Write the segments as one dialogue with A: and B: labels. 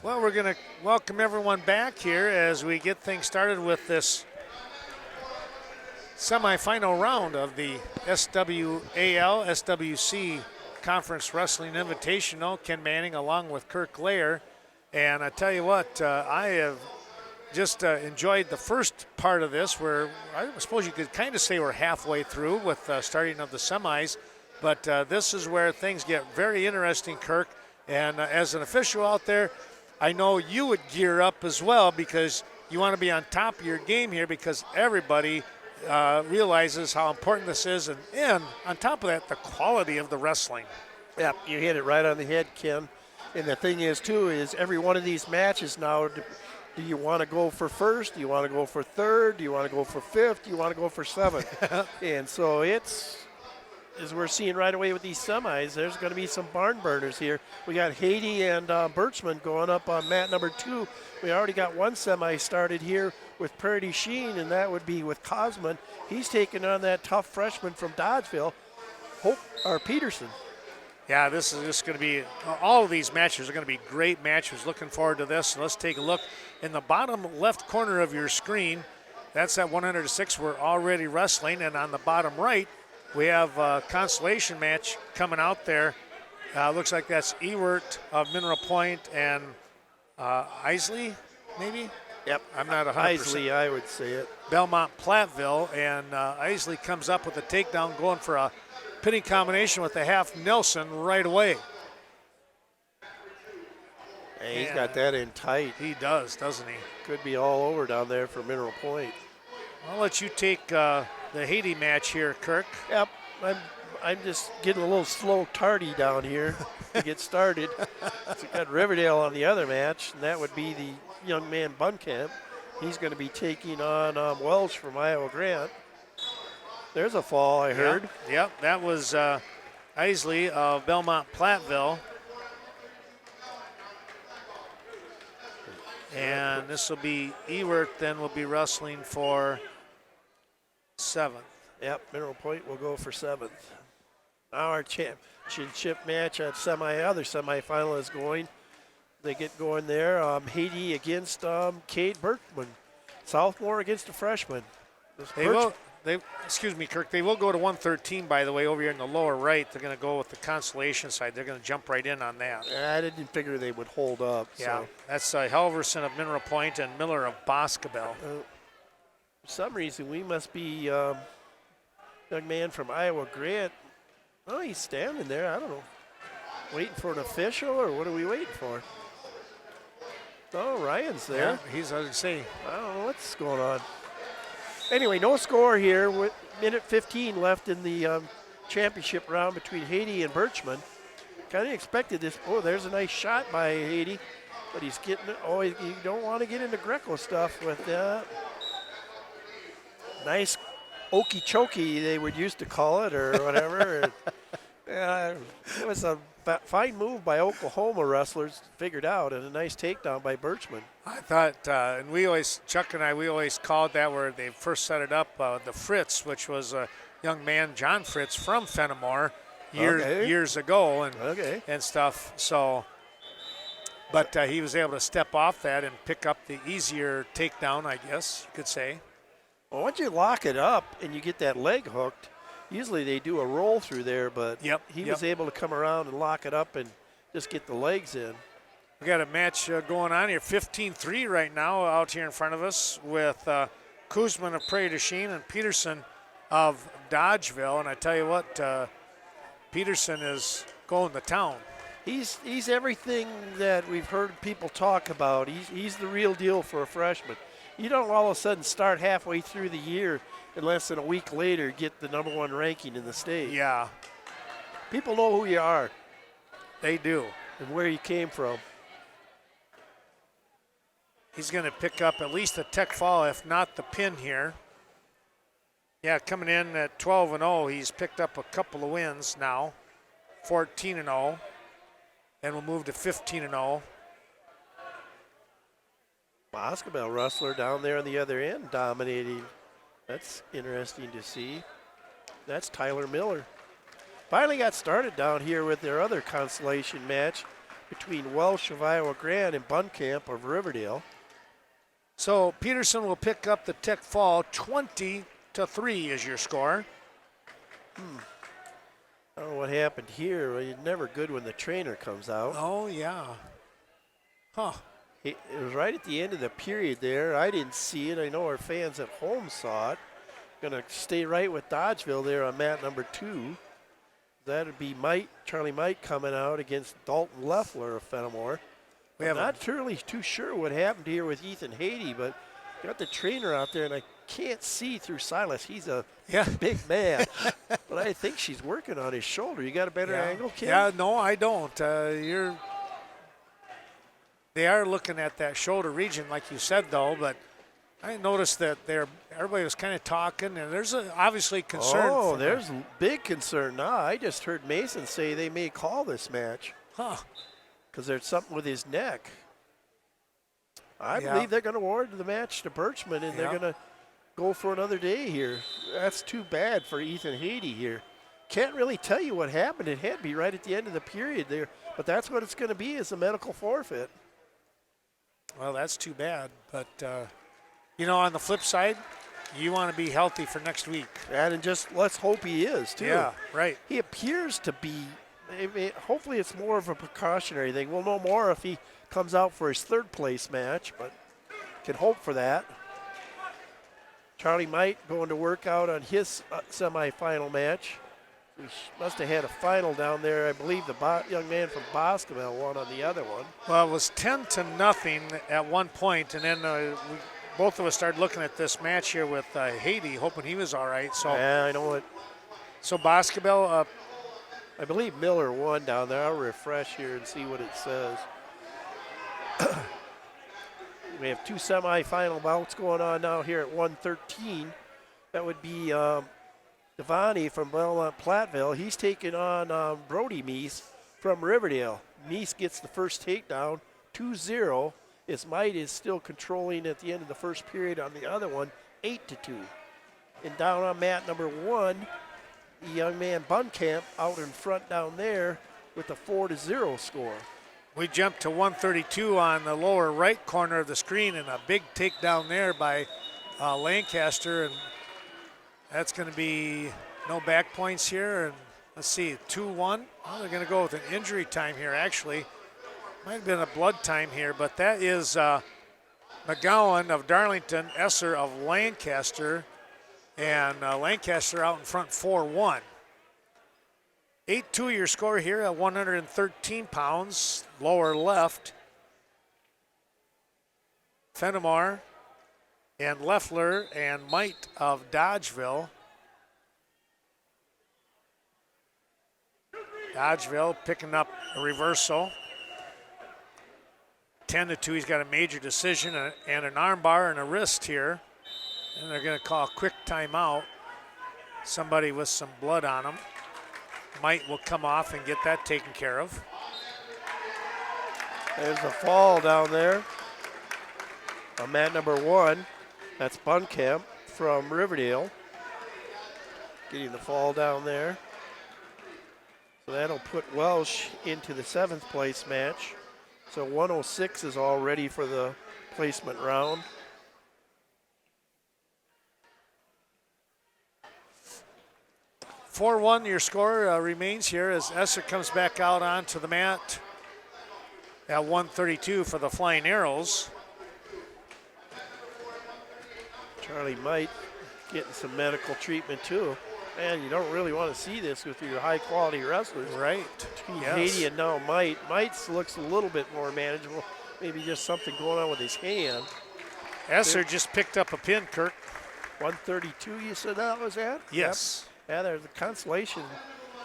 A: Well, we're going to welcome everyone back here as we get things started with this semifinal round of the SWAL, SWC Conference Wrestling Invitational. Ken Manning along with Kirk Lair. And I tell you what, I have just enjoyed the first part of this where I suppose you could kind of say we're halfway through with starting of the semis. But this is where things get very interesting, Kirk. And as an official out there, I know you would gear up as well because you want to be on top of your game here because everybody realizes how important this is. And on top of that, the quality of the wrestling.
B: Yep, you hit it right on the head, Ken. And the thing is, too, is every one of these matches now, do you want to go for first? Do you want to go for third? Do you want to go for fifth? Do you want to go for seventh? And so it's, as we're seeing right away with these semis, there's going to be some barn burners here. We got Haiti and Birchman going up on mat number 2. We already got one semi started here with Purdy Sheen, and that would be with Cosman. He's taking on that tough freshman from Dodgeville, Peterson.
A: Yeah, this is just going to be, all of these matches are going to be great matches. Looking forward to this. Let's take a look in the bottom left corner of your screen. That's at 106. We're already wrestling. And on the bottom right, we have a consolation match coming out there. Looks like that's Ewert of Mineral Point and Isley, maybe?
B: Yep.
A: I'm not 100%.
B: Isley, I would say it.
A: Belmont Platteville. And Isley comes up with a takedown going for a pinning combination with the half Nelson right away.
B: Hey, he's got that in tight.
A: He does, doesn't he?
B: Could be all over down there for Mineral Point.
A: I'll let you take the Haiti match here, Kirk.
B: Yep, I'm just getting a little slow tardy down here to get started. So we got Riverdale on the other match, and that would be the young man Bunkamp. He's going to be taking on Welsh from Iowa Grant. There's a fall, I heard.
A: Yep, that was Isley of Belmont Platteville. And this will be Ewert, then will be wrestling for 7th.
B: Yep, Mineral Point will go for 7th. Now our championship match at other semifinal is going. They get going there. Haiti against Cade Berkman. Sophomore against a freshman.
A: Excuse me, Kirk. They will go to 113, by the way, over here in the lower right. They're going to go with the consolation side. They're going to jump right in on that.
B: I didn't figure they would hold up.
A: Yeah,
B: so.
A: That's Helverson of Mineral Point and Miller of Boscobel.
B: For some reason, we must be young man from Iowa Grant. Oh, he's standing there. I don't know. Waiting for an official, or what are we waiting for? Oh, Ryan's there.
A: Yeah, he's, I would say.
B: I don't know what's going on. Anyway, no score here with minute 15 left in the championship round between Haiti and Birchman. Kind of expected this. Oh, there's a nice shot by Haiti, but he's getting it. Oh, you don't want to get into Greco stuff with that. Nice okey chokey, they would used to call it, or whatever. It was a fine move by Oklahoma wrestlers, figured out, and a nice takedown by Birchman.
A: I thought, and Chuck and I, we always called that where they first set it up, the Fritz, which was a young man, John Fritz, from Fenimore years ago and stuff. So, but he was able to step off that and pick up the easier takedown, I guess you could say.
B: Well, once you lock it up and you get that leg hooked, usually they do a roll through there, but he was able to come around and lock it up and just get the legs in.
A: We got a match going on here, 15-3 right now out here in front of us with Kuzman of Prairie du Chien and Peterson of Dodgeville. And I tell you what, Peterson is going to town.
B: He's everything that we've heard people talk about. He's the real deal for a freshman. You don't all of a sudden start halfway through the year and less than a week later get the #1 ranking in the state.
A: Yeah.
B: People know who you are.
A: They do.
B: And where you came from.
A: He's going to pick up at least a tech fall, if not the pin here. Yeah, coming in at 12-0, he's picked up a couple of wins now, 14-0, and we'll move to 15-0.
B: Boscobel wrestler down there on the other end dominating. That's interesting to see. That's Tyler Miller. Finally got started down here with their other consolation match between Welsh of Iowa Grande and Buncamp of Riverdale.
A: So Peterson will pick up the Tech Fall. 20-3 is your score.
B: I don't know what happened here. Well, it's never good when the trainer comes out.
A: Oh, yeah. Huh.
B: It was right at the end of the period there. I didn't see it. I know our fans at home saw it. Going to stay right with Dodgeville there on mat number 2. That would be Charlie Mike coming out against Dalton Leffler of Fenimore. I'm not really too sure what happened here with Ethan Haiti, but got the trainer out there, and I can't see through Silas. He's a big man, but I think she's working on his shoulder. You got a better angle, Kim?
A: Yeah, no, I don't. They are looking at that shoulder region, like you said, though, but I noticed that everybody was kind of talking, and there's obviously concern.
B: Oh, there's big concern now. I just heard Mason say they may call this match.
A: Huh.
B: Because there's something with his neck. I believe they're going to award the match to Birchman, and they're going to go for another day here. That's too bad for Ethan Haiti here. Can't really tell you what happened. It had to be right at the end of the period there, but that's what it's going to be, is a medical forfeit.
A: Well, that's too bad, but on the flip side, you want to be healthy for next week.
B: And just let's hope he is, too.
A: Yeah, right.
B: He appears to be. Hopefully it's more of a precautionary thing. We'll know more if he comes out for his third place match, but can hope for that. Charlie Might going to work out on his semifinal match. We must have had a final down there. I believe the young man from Boscombe won on the other one.
A: Well, it was 10-0 at one point, and then both of us started looking at this match here with Haiti, hoping he was all right. So
B: yeah, I know it.
A: So Boscombe,
B: I believe Miller won down there. I'll refresh here and see what it says. We have 2 semifinal bouts going on now here at 113. That would be Devani from Belmont Platteville. He's taking on Brody Meese from Riverdale. Meese gets the first takedown, 2-0. His Might is still controlling at the end of the first period on the other one, 8-2. And down on mat number 1, the young man Buncamp out in front down there with a 4-0 score.
A: We jumped to 132 on the lower right corner of the screen, and a big takedown there by Lancaster, and that's going to be no back points here. And let's see, 2-1. Oh, they're going to go with an injury time here, actually. Might have been a blood time here, but that is McGowan of Darlington, Esser of Lancaster, and Lancaster out in front 4-1. 8-2 your score here at 113 pounds, lower left. Fenimore and Leffler and Might of Dodgeville. Dodgeville picking up a reversal. 10-2, he's got a major decision and an armbar and a wrist here. And they're going to call a quick timeout. Somebody with some blood on him. Might will come off and get that taken care of.
B: There's a fall down there on mat number 1. That's Buncamp from Riverdale. Getting the fall down there. So that'll put Welsh into the 7th place match. So 106 is all ready for the placement round.
A: (4-1) your score remains here as Esser comes back out onto the mat at 132 for the Flying Arrows.
B: Charlie Might getting some medical treatment too. Man, you don't really want to see this with your high quality wrestlers.
A: Right.
B: Yes. Haiti and now Might. Might looks a little bit more manageable. Maybe just something going on with his hand.
A: Esser just picked up a pin, Kirk.
B: 132 you said that was at?
A: Yes.
B: Yep. Yeah, there's a consolation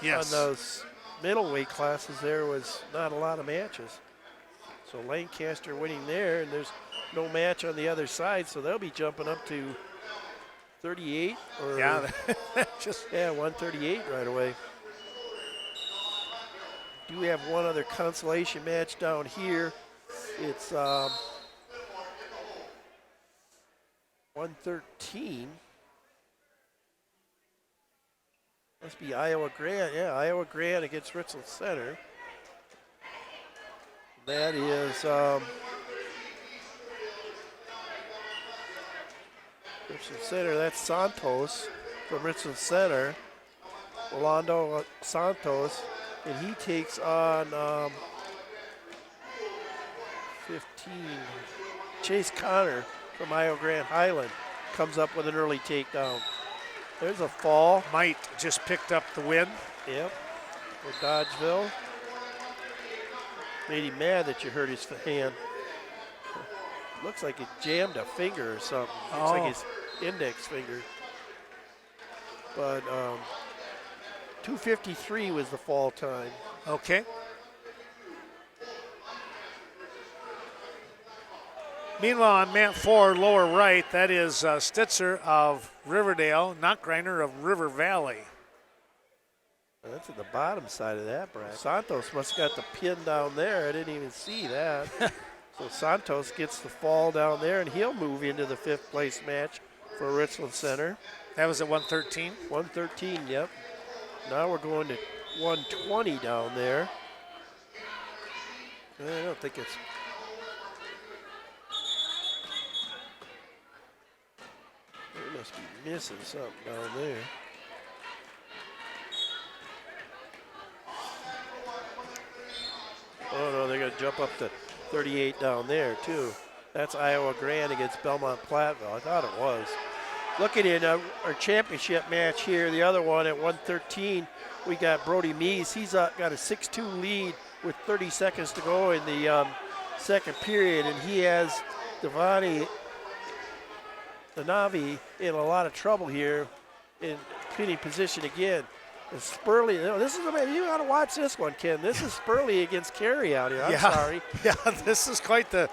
A: on
B: those middleweight classes. There was not a lot of matches. So Lancaster winning there, and there's no match on the other side, so they'll be jumping up to 38 or 138 right away. Do we have one other consolation match down here? It's 113. Must be Iowa Grande. Yeah, Iowa Grande against Ritzel Center. That is Richland Center. That's Santos from Richland Center. Rolando Santos, and he takes on 15. Chase Connor from Iowa Grand Highland comes up with an early takedown. There's a fall.
A: Might just picked up the win.
B: Yep, for Dodgeville. Made him mad that you hurt his hand. Looks like it jammed a finger or something. Looks like his index finger. But 2:53 was the fall time.
A: Okay. Meanwhile, on mat 4, lower right, that is Stitzer of Riverdale, Knockgrinder of River Valley.
B: That's at the bottom side of that bracket. Santos must have got the pin down there. I didn't even see that. So Santos gets the fall down there, and he'll move into the 5th place match for Richland Center.
A: That was at 113?
B: 113, yep. Now we're going to 120 down there. I don't think it's... They must be missing something down there. Oh no, they're going to jump up to 38 down there too. That's Iowa Grand against Belmont Platteville. I thought it was. Looking in our championship match here, the other one at 113, we got Brody Meese. He's got a 6-2 lead with 30 seconds to go in the second period, and he has Devani Navi in a lot of trouble here in pinning position again. And Spurley, this is you got to watch this one, Ken. This is Spurley against Carey out here. I'm sorry.
A: Yeah, this is quite the.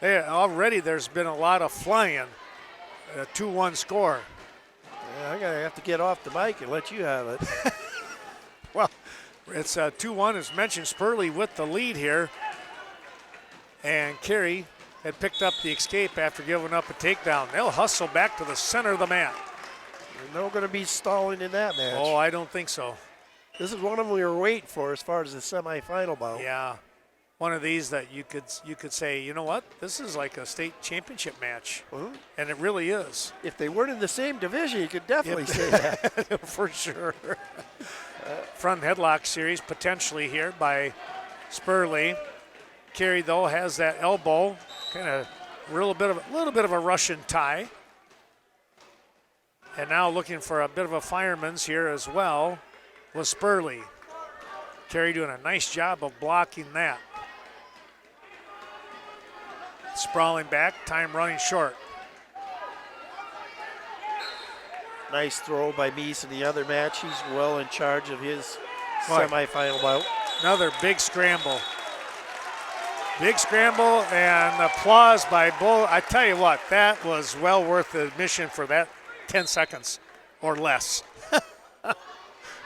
A: Already, there's been a lot of flying. A 2-1 score.
B: Yeah, I'm gonna have to get off the mic and let you have it.
A: Well, it's 2-1 as mentioned. Spurley with the lead here, and Carey had picked up the escape after giving up a takedown. They'll hustle back to the center of the mat.
B: There's no going to be stalling in that match.
A: Oh, I don't think so.
B: This is one of them we were waiting for as far as the semifinal bout.
A: Yeah, one of these that you could say, you know what, this is like a state championship match, and it really is.
B: If they weren't in the same division, you could definitely say that.
A: For sure. Front headlock series potentially here by Spurley. Carey, though, has that elbow, kind of a little bit of a Russian tie. And now looking for a bit of a fireman's here as well with Spurley. Carey doing a nice job of blocking that. Sprawling back, time running short.
B: Nice throw by Meese in the other match. He's well in charge of his semifinal bout.
A: Another big scramble. Big scramble and applause by both. I tell you what, that was well worth the admission for that 10 seconds or less.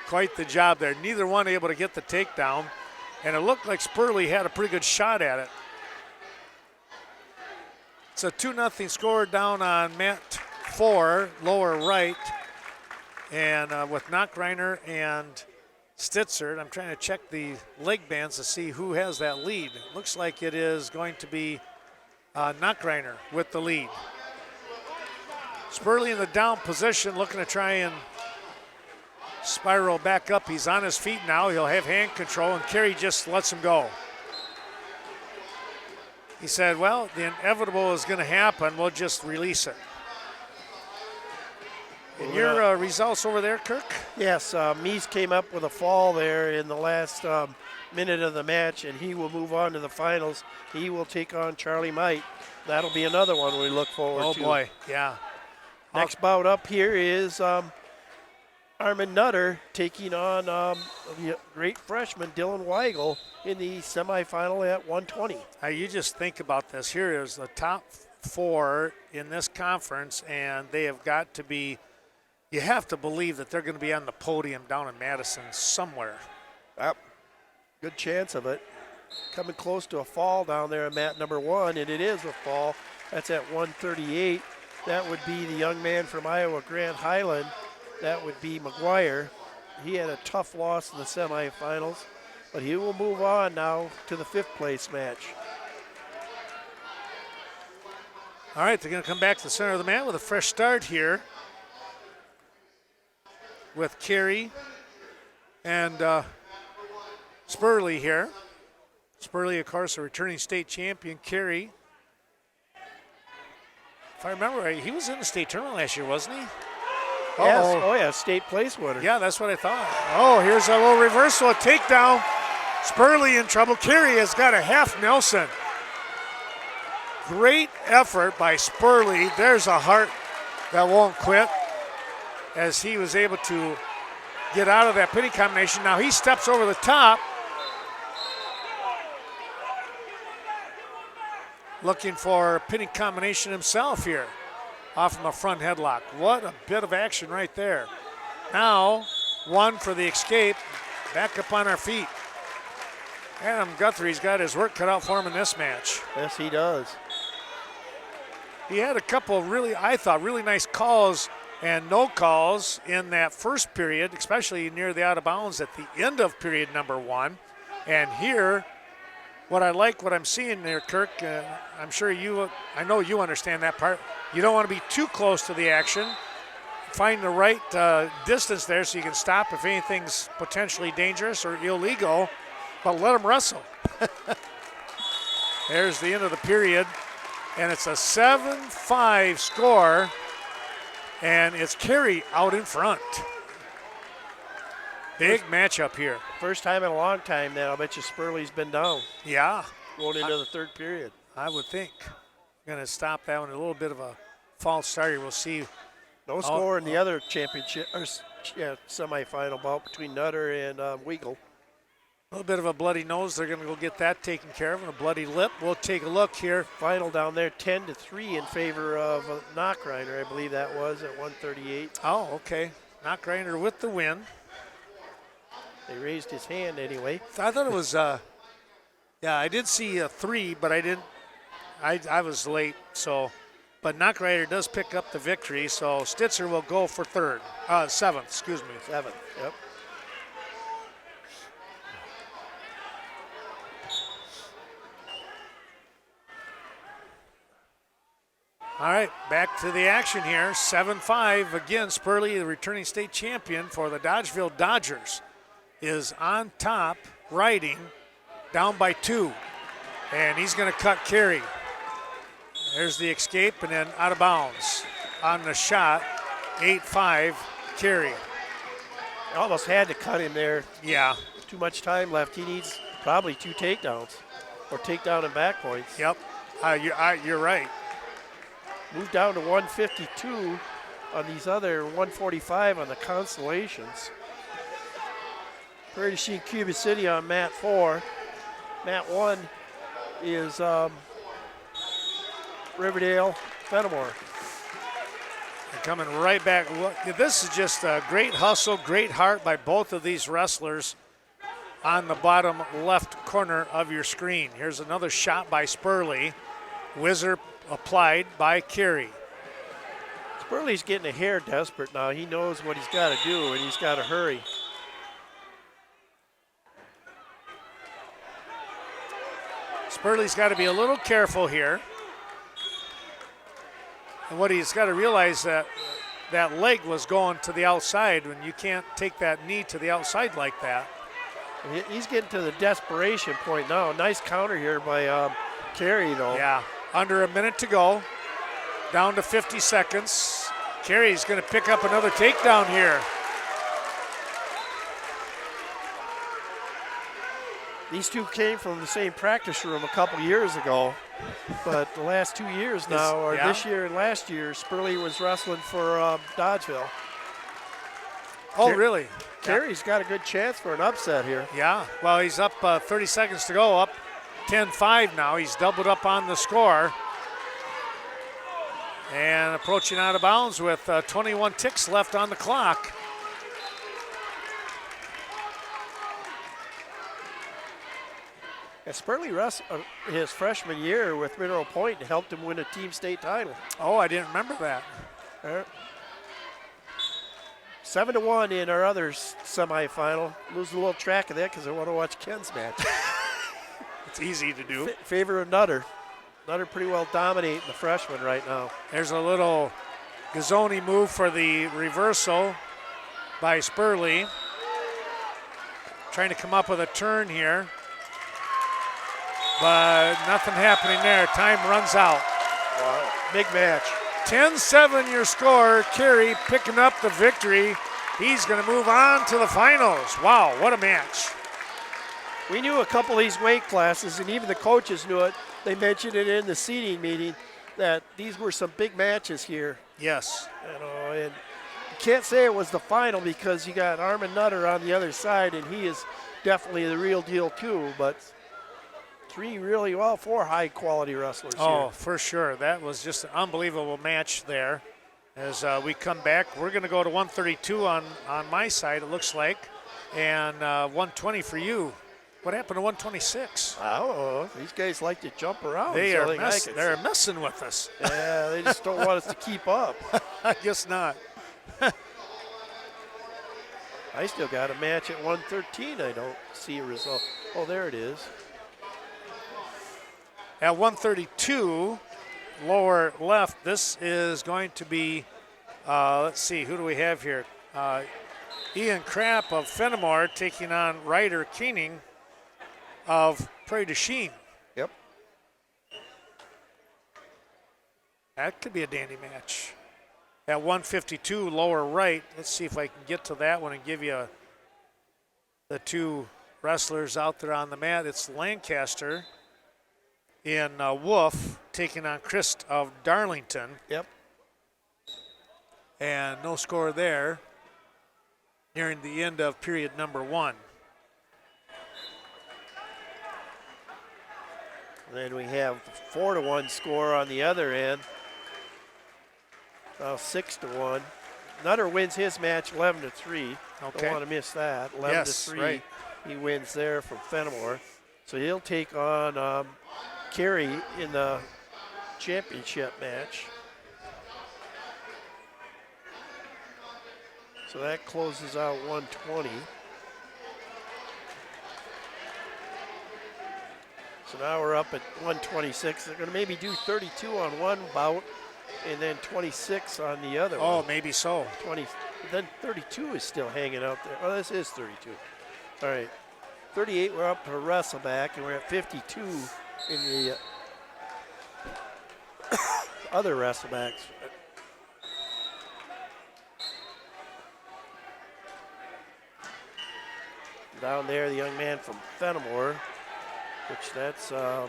A: Quite the job there. Neither one able to get the takedown, and it looked like Spurley had a pretty good shot at it. It's a 2-0 score down on mat 4, lower right, and with Knockreiner and Stitzer. I'm trying to check the leg bands to see who has that lead. It looks like it is going to be Knockreiner with the lead. Spurley in the down position, looking to try and spiral back up. He's on his feet now. He'll have hand control, and Carey just lets him go. He said, well, the inevitable is going to happen. We'll just release it. And your results over there, Kirk?
B: Yes, Meese came up with a fall there in the last minute of the match, and he will move on to the finals. He will take on Charlie Might. That'll be another one we look forward to.
A: Oh, boy, yeah.
B: Next bout up here is Armin Nutter taking on the great freshman Dylan Weigel in the semifinal at 120.
A: You just think about this. Here is the top 4 in this conference, and they have got to be, you have to believe that they're going to be on the podium down in Madison somewhere.
B: Yep. Good chance of it. Coming close to a fall down there at mat number 1, and it is a fall. That's at 138. That would be the young man from Iowa Grand Highland. That would be McGuire. He had a tough loss in the semifinals, But he will move on now to the 5th place match.
A: All right, they're going to come back to the center of the mat with a fresh start here with Carey and Spurley here. Spurley, of course, a returning state champion. Carey, if I remember right, he was in the state tournament last year, wasn't he?
B: Yes.
A: Uh-oh.
B: Oh, yeah, state place winner.
A: Yeah, that's what I thought. Oh, here's a little reversal, a takedown. Spurley in trouble. Carey has got a half Nelson. Great effort by Spurley. There's a heart that won't quit as he was able to get out of that pinning combination. Now he steps over the top. Looking for a pinning combination himself here off from a front headlock. What a bit of action right there. Now, one for the escape. Back up on our feet. Adam Guthrie's got his work cut out for him in this match.
B: Yes, he does.
A: He had a couple of really, I thought, really nice calls and no calls in that first period, especially near the out of bounds at the end of period number 1. And here, what I'm seeing there, Kirk, I'm sure I know you understand that part. You don't want to be too close to the action. Find the right distance there so you can stop if anything's potentially dangerous or illegal, but let them wrestle. There's the end of the period, and it's a 7-5 score, and it's Carey out in front. Big matchup here.
B: First time in a long time now. I bet you Spurley's been down.
A: Yeah.
B: Going into the 3rd period.
A: I would think. Going to stop that one. A little bit of a false start here. We'll see.
B: No score in the other championship, or semifinal bout between Nutter and Weagle.
A: A little bit of a bloody nose. They're going to go get that taken care of. And a bloody lip. We'll take a look here.
B: Final down there, 10-3 in favor of Knockreiner, I believe that was at 138.
A: Oh, okay. Knockreiner with the win.
B: They raised his hand anyway.
A: I thought it was, yeah, I did see a 3, but I didn't, I was late, so. But Knockreiner does pick up the victory, so Stitzer will go for 7th, excuse me.
B: 7th, yep.
A: All right, back to the action here. 7-5, again, Spurley, the returning state champion for the Dodgeville Dodgers, is on top, riding, down by 2. And he's going to cut Carey. There's the escape and then out of bounds. On the shot, 8-5, Carey.
B: Almost had to cut him there.
A: Yeah.
B: Too much time left. He needs probably 2 takedowns or takedown and back points.
A: Yep, you're right.
B: Moved down to 152 on these other 145 on the consolations. Prairie du Chien Cuba City on mat 4. Mat 1 is Riverdale Fenimore.
A: And coming right back. Look, this is just a great hustle, great heart by both of these wrestlers on the bottom left corner of your screen. Here's another shot by Spurley. Whizzer applied by Carey.
B: Spurley's getting a hair desperate now. He knows what he's got to do, and he's got to hurry.
A: Spurley's got to be a little careful here. And what he's got to realize that leg was going to the outside when you can't take that knee to the outside like that.
B: He's getting to the desperation point now. Nice counter here by Carey, though.
A: Yeah, under a minute to go. Down to 50 seconds. Carey's going to pick up another takedown here.
B: These two came from the same practice room a couple years ago, but the last 2 years now, or this year and last year, Spurley was wrestling for Dodgeville.
A: Oh, really?
B: Carey's got a good chance for an upset here.
A: Yeah, well, he's up 30 seconds to go, up 10-5 now. He's doubled up on the score. And approaching out of bounds with 21 ticks left on the clock.
B: And Spurley his freshman year with Mineral Point helped him win a team state title.
A: Oh, I didn't remember that.
B: 7-1 in our other semifinal. Lose a little track of that because I want to watch Ken's match.
A: It's easy to do.
B: Favor of Nutter. Nutter pretty well dominating the freshman right now.
A: There's a little Gazzoni move for the reversal by Spurley. Trying to come up with a turn here. But nothing happening there. Time runs out.
B: Wow. Big match.
A: 10-7 your score. Carey picking up the victory. He's going to move on to the finals. Wow, what a match.
B: We knew a couple of these weight classes, and even the coaches knew it. They mentioned it in the seating meeting that these were some big matches here.
A: Yes.
B: You know, and you can't say it was the final because you got Armin Nutter on the other side, and he is definitely the real deal too. But four high-quality wrestlers here.
A: For sure. That was just an unbelievable match there. As we come back, we're going to go to 132 on my side, it looks like, and 120 for you. What happened to 126?
B: I don't know. These guys like to jump around.
A: They're messing with us.
B: Yeah, they just don't want us to keep up.
A: I guess not.
B: I still got a match at 113. I don't see a result. Oh, there it is.
A: At 132, lower left, this is going to be, let's see, who do we have here? Ian Krapp of Fenimore taking on Ryder Keening of Prairie du Chien.
B: Yep.
A: That could be a dandy match. At 152, lower right, let's see if I can get to that one and give you the two wrestlers out there on the mat. It's Lancaster in Wolf taking on Christ of Darlington.
B: Yep.
A: And no score there nearing the end of period number 1.
B: Then we have 4-1 score on the other end. 6-1. Nutter wins his match 11-3.
A: Okay.
B: Don't want to miss that. 11-3.
A: Yes, right.
B: He wins there from Fenimore. So he'll take on Carey in the championship match. So that closes out 120. So now we're up at 126. They're going to maybe do 32 on one bout and then 26 on the other one.
A: Oh, maybe so.
B: 20. Then 32 is still hanging out there. Oh, this is 32. All right. 38, we're up to wrestleback, and we're at 52 in the other wrestlebacks. Down there, the young man from Fenimore, which that's where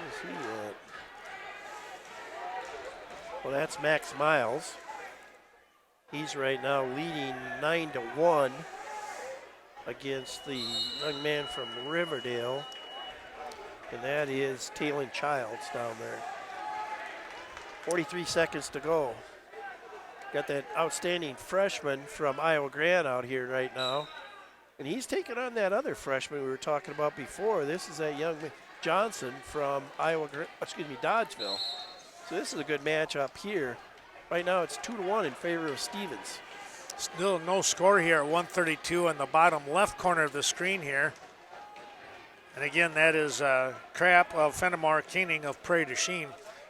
B: is he at? Well, that's Max Miles. He's right now leading 9-1 against the young man from Riverdale, and that is Talon Childs down there. 43 seconds to go. Got that outstanding freshman from Iowa Grande out here right now. And he's taking on that other freshman we were talking about before. This is that young Johnson from Dodgeville. So this is a good match up here. Right now it's 2-1 in favor of Stevens.
A: Still no score here at 132 in the bottom left corner of the screen here. And again, that is Krapp of Fenimore, Keening of Prairie du Chien.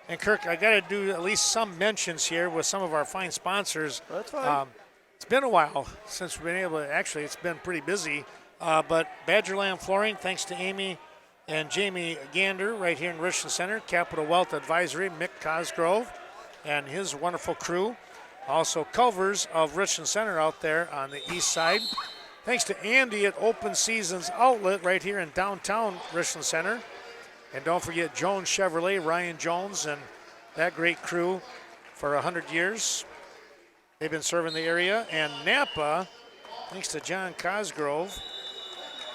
A: And Kirk, I got to do at least some mentions here with some of our fine sponsors.
B: That's fine.
A: It's been a while since we've been able to, actually it's been pretty busy, but Badgerland Flooring, thanks to Amy and Jamie Gander right here in Richland Center, Capital Wealth Advisory, Mick Cosgrove and his wonderful crew. Also Culvers of Richland Center out there on the east side. Thanks to Andy at Open Seasons Outlet right here in downtown Richland Center. And don't forget Jones Chevrolet, Ryan Jones, and that great crew for 100 years. They've been serving the area. And Napa, thanks to John Cosgrove,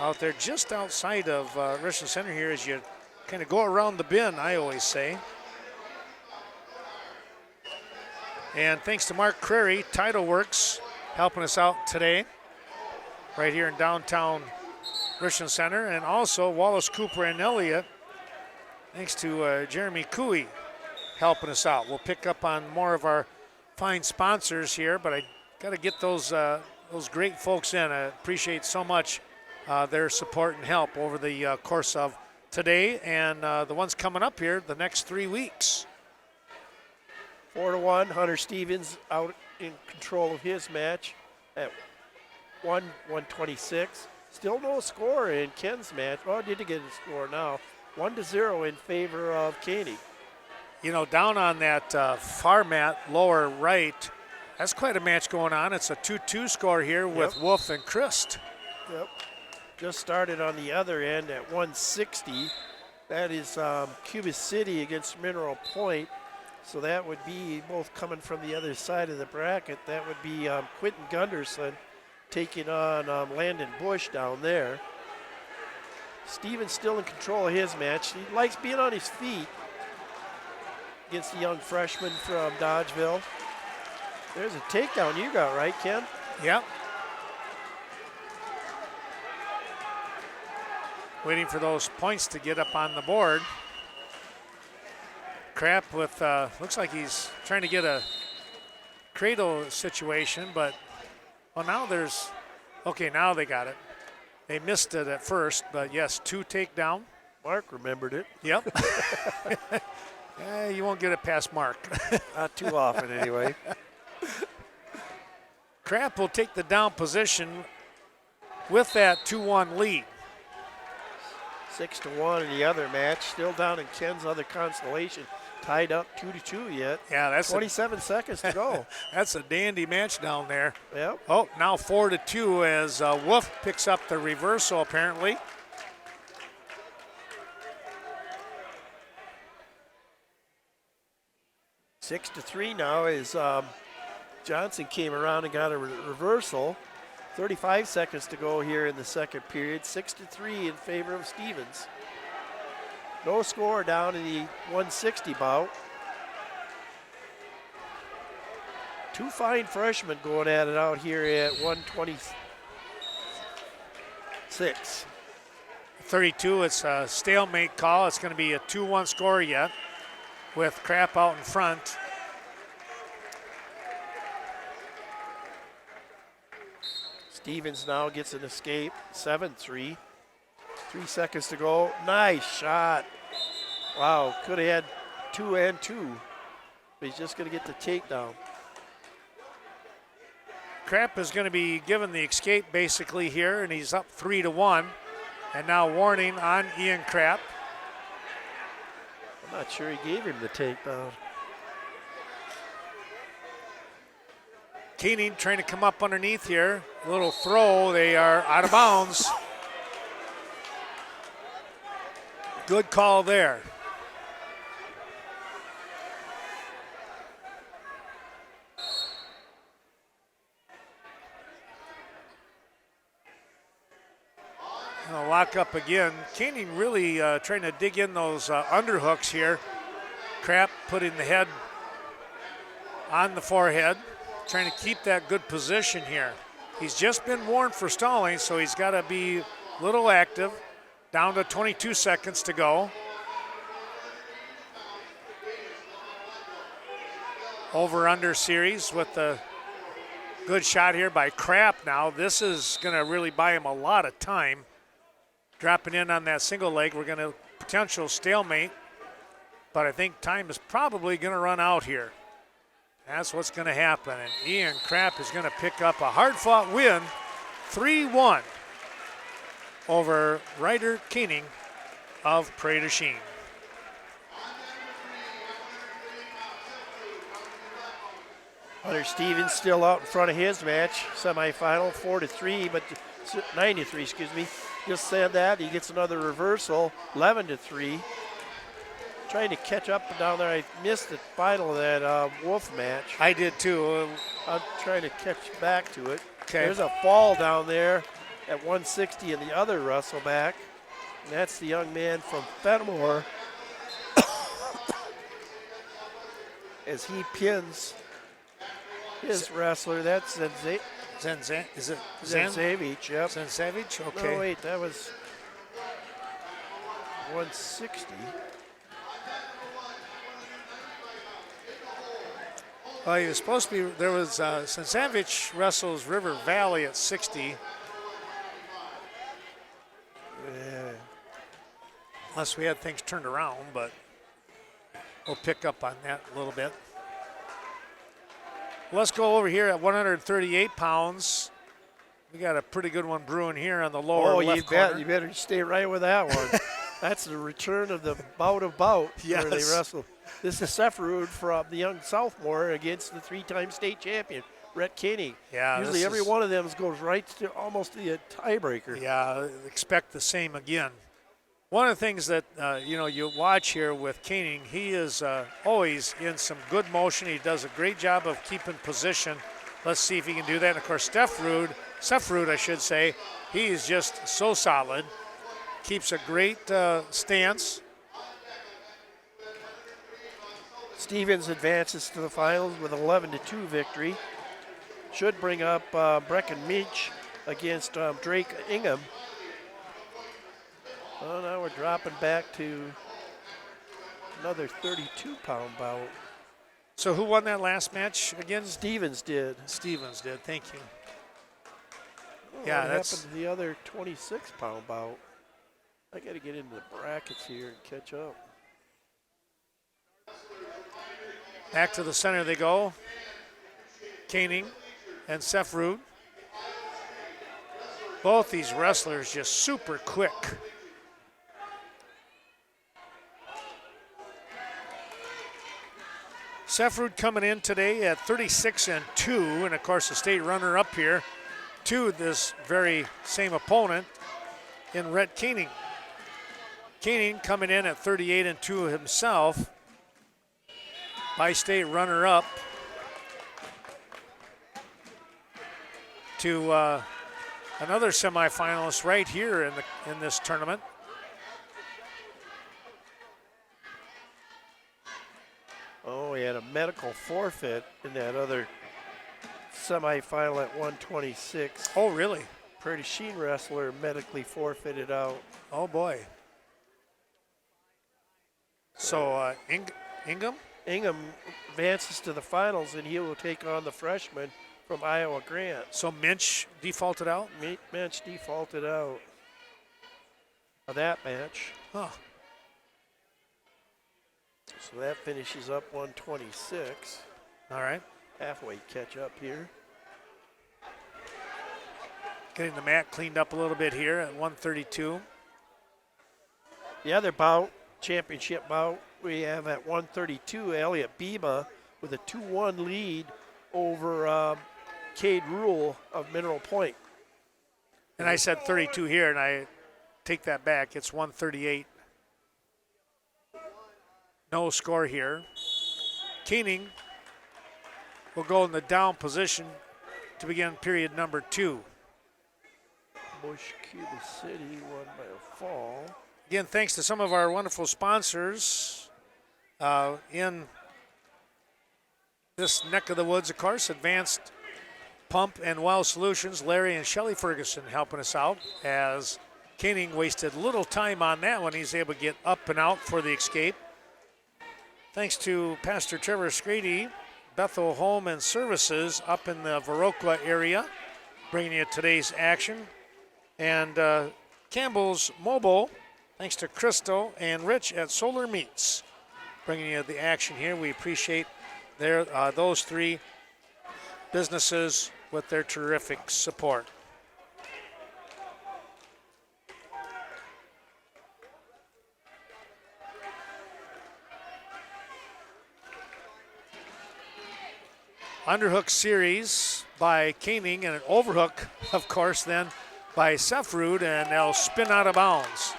A: out there just outside of Richland Center here as you kind of go around the bend, I always say. And thanks to Mark Crary, Tidal Works, helping us out today, right here in downtown Richland Center. And also Wallace Cooper and Elliott Thanks to Jeremy Cooey helping us out. We'll pick up on more of our fine sponsors here, but I got to get those great folks in. I appreciate so much their support and help over the course of today and the ones coming up here the next 3 weeks.
B: 4-1, Hunter Stevens out in control of his match at 126. Still no score in Ken's match. Well, did he get a score now? 1-0 in favor of Katie.
A: You know, down on that far mat, lower right, that's quite a match going on. It's a 2-2 score here with Wolf and Christ.
B: Yep. Just started on the other end at 160. That is Cuba City against Mineral Point. So that would be both coming from the other side of the bracket. That would be Quentin Gunderson taking on Landon Bush down there. Stevens still in control of his match. He likes being on his feet against the young freshman from Dodgeville. There's a takedown you got, right, Ken?
A: Yep. Waiting for those points to get up on the board. Crap with, looks like he's trying to get a cradle situation, but, well, now there's, okay, now they got it. They missed it at first, but yes, 2 takedown.
B: Mark remembered it.
A: Yep. You won't get it past Mark.
B: Not too often, anyway.
A: Crap will take the down position with that 2-1 lead.
B: 6-1 in the other match. Still down in Ken's other constellation. Tied up 2-2 yet.
A: Yeah, that's
B: 27 seconds to go.
A: That's a dandy match down there.
B: Yep.
A: Oh, now 4-2 as Wolf picks up the reversal apparently.
B: 6-3 now as Johnson came around and got a reversal. 35 seconds to go here in the second period. 6-3 in favor of Stevens. No score down in the 160 bout. 2 fine freshmen going at it out here at 126.
A: 32, it's a stalemate call. It's going to be a 2-1 score yet with Crap out in front.
B: Stevens now gets an escape, 7-3. 3 seconds to go. Nice shot. Wow, could have had 2 and 2. But he's just going to get the takedown.
A: Crap is going to be given the escape basically here, and he's up 3-1. And now warning on Ian Crap.
B: I'm not sure he gave him the takedown.
A: Keening trying to come up underneath here. A little throw. They are out of bounds. Good call there. Lock up again. Keening really trying to dig in those underhooks here. Crap putting the head on the forehead, trying to keep that good position here. He's just been warned for stalling, so he's got to be a little active. Down to 22 seconds to go. Over-under series with the good shot here by Crap now. This is going to really buy him a lot of time. Dropping in on that single leg, we're going to potential stalemate, but I think time is probably going to run out here. That's what's going to happen, and Ian Crap is going to pick up a hard-fought win, 3-1 over Ryder Keening of Prairie du Chien.
B: Hunter Stevens still out in front of his match, semifinal, 4-3, but 9-3, excuse me. Just said that, he gets another reversal, 11-3. Trying to catch up down there. I missed the final of that Wolf match.
A: I did too.
B: I'm trying to catch back to it.
A: Okay.
B: There's a fall down there at 160 in the other wrestle back. And that's the young man from Fenimore as he pins his wrestler. That's Zenzavich,
A: Is it
B: yep.
A: Zenzavich? Okay.
B: No, wait, that was 160.
A: Well, he was supposed to be, there was, Sansavich wrestles River Valley at 60.
B: Yeah.
A: Unless we had things turned around, but we'll pick up on that a little bit. Let's go over here at 138 pounds. We got a pretty good one brewing here on the lower left corner.
B: You better stay right with that one. That's the return of the bout of bout where they
A: Yes.
B: wrestle. This is Sefferud from the young sophomore against the 3-time state champion, Rhett Kinney.
A: Yeah,
B: Usually
A: this
B: every
A: is-
B: one of them goes right to almost the tiebreaker.
A: Yeah, expect the same again. One of the things that, you watch here with Koenig, he is always in some good motion. He does a great job of keeping position. Let's see if he can do that. And, of course, Sefferud, I should say, he is just so solid. Keeps a great stance.
B: Stevens advances to the finals with 11-2 victory. Should bring up Brecken Minch against Drake Ingham. Well, now we're dropping back to another 32-pound bout.
A: So who won that last match again?
B: Stevens did.
A: Stevens did. Thank you.
B: Oh,
A: Yeah,
B: what
A: that's-
B: happened to the other 26-pound bout? I got to get into the brackets here and catch up.
A: Back to the center they go. Koenig and Sefferud. Both these wrestlers just super quick. Sefferud coming in today at 36-2, and of course the state runner-up here to this very same opponent in Rhett Koenig. Koenig coming in at 38-2 himself. By-state runner-up to another semifinalist right here in this tournament.
B: Oh, he had a medical forfeit in that other semifinal at 126.
A: Oh, really?
B: Pretty Sheen wrestler medically forfeited out.
A: Oh, boy. So Ingham?
B: Ingham advances to the finals, and he will take on the freshman from Iowa Grant.
A: So Minch defaulted out?
B: Minch defaulted out of that match.
A: Huh.
B: So that finishes up 126.
A: All right.
B: Halfway catch up here.
A: Getting the mat cleaned up a little bit here at 132.
B: The other bout, championship bout, we have at 132, Elliot Bema with a 2-1 lead over Cade Rule of Mineral Point.
A: And I said 32 here, and I take that back. It's 138. No score here. Koenig will go in the down position to begin period number 2.
B: Bush, Cuba City won by a fall.
A: Again, thanks to some of our wonderful sponsors in this neck of the woods, of course. Advanced Pump and Well Solutions, Larry and Shelley Ferguson helping us out as Koenig wasted little time on that one. He's able to get up and out for the escape. Thanks to Pastor Trevor Scrady, Bethel Home and Services up in the Viroqua area, bringing you today's action. And Campbell's Mobile, thanks to Crystal and Rich at Solar Meats, bringing you the action here. We appreciate those three businesses with their terrific support. Underhook series by Koenig and an overhook, of course, then by Sefferud, and they'll spin out of bounds.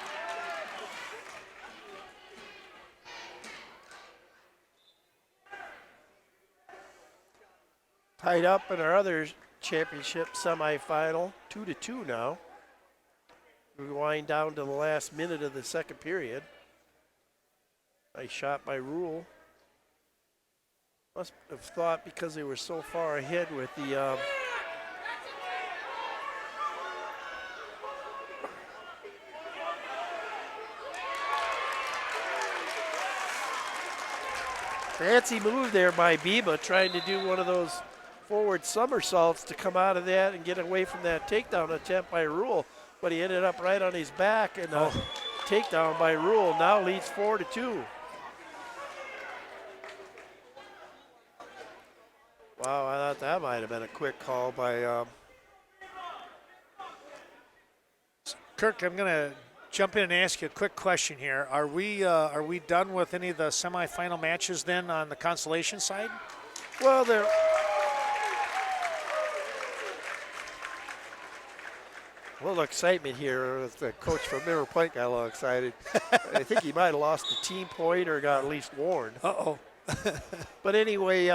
B: Tied up in our other championship semifinal, 2-2 now. We wind down to the last minute of the second period. Nice shot by Rule. Must have thought because they were so far ahead with the Fancy move there by Biba, trying to do one of those forward somersaults to come out of that and get away from that takedown attempt by Rule. But he ended up right on his back, and a takedown by Rule now leads 4-2. Wow, I thought that might have been a quick call by
A: Kirk, I'm going to jump in and ask you a quick question here. Are we done with any of the semifinal matches then on the consolation side?
B: well, there. A little excitement here with the coach from River Point got a little excited. I think he might have lost a team point or got at least warned.
A: Uh-oh.
B: But anyway,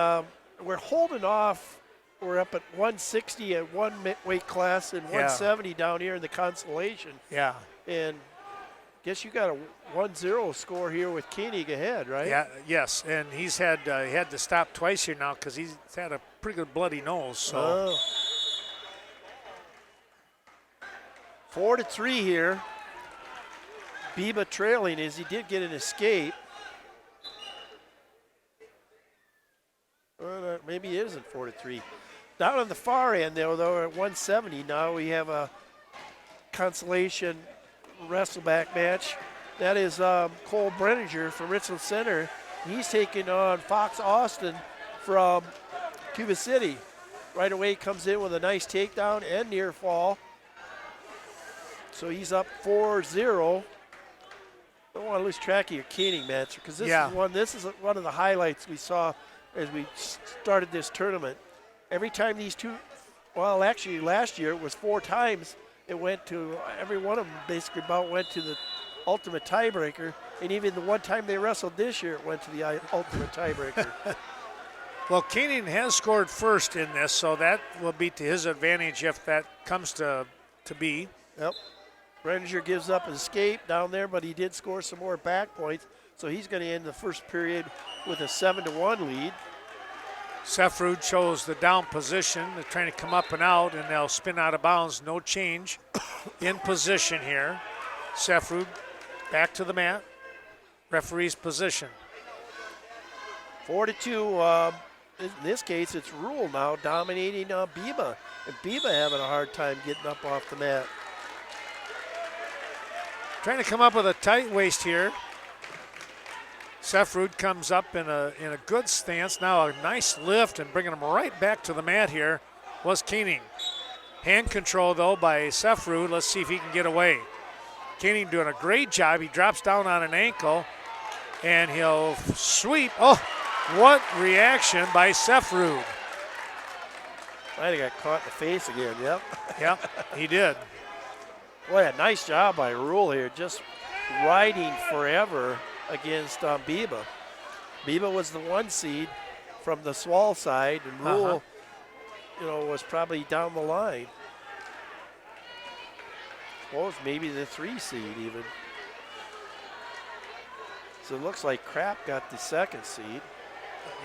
B: we're holding off. We're up at 160 at one weight class and 170 down here in the consolation.
A: Yeah.
B: And guess you got a 1-0 score here with Koenig ahead, right?
A: Yeah. Yes, and he's had he had to stop twice here now because he's had a pretty good bloody nose. So
B: 4-3 here. Biba trailing as he did get an escape. Well, maybe it isn't 4-3. Down on the far end, though, at 170 now, we have a consolation wrestleback match. That is Cole Brenninger from Richland Center. He's taking on Fox Austin from Cuba City. Right away comes in with a nice takedown and near fall. So he's up 4-0. Don't want to lose track of your Koenig match because this is one of the highlights we saw as we started this tournament. Every time these two, well, actually last year it was 4 times it went to, every one of them basically about went to the ultimate tiebreaker, and even the one time they wrestled this year it went to the ultimate tiebreaker.
A: well, Koenig has scored first in this, so that will be to his advantage if that comes to be.
B: Yep. Brenninger gives up an escape down there, but he did score some more back points, so he's going to end the first period with a 7-1 lead.
A: Sefrud chose the down position. They're trying to come up and out, and they'll spin out of bounds. No change in position here. Sefrud back to the mat. Referee's position.
B: 4-2. In this case, it's Rule now dominating Biba. And Biba having a hard time getting up off the mat.
A: Trying to come up with a tight waist here. Sefrud comes up in a good stance. Now a nice lift and bringing him right back to the mat here was Koenig. Hand control, though, by Sefrud. Let's see if he can get away. Koenig doing a great job. He drops down on an ankle, and he'll sweep. Oh, what reaction by Sefrud.
B: Might have got caught in the face again, yep.
A: Yep, he did.
B: Boy, a nice job by Rule here, just riding forever against Biba. Biba was the 1 seed from the SWAL side, and Rule, was probably down the line. Well, maybe the 3 seed even. So it looks like Crap got the 2nd seed.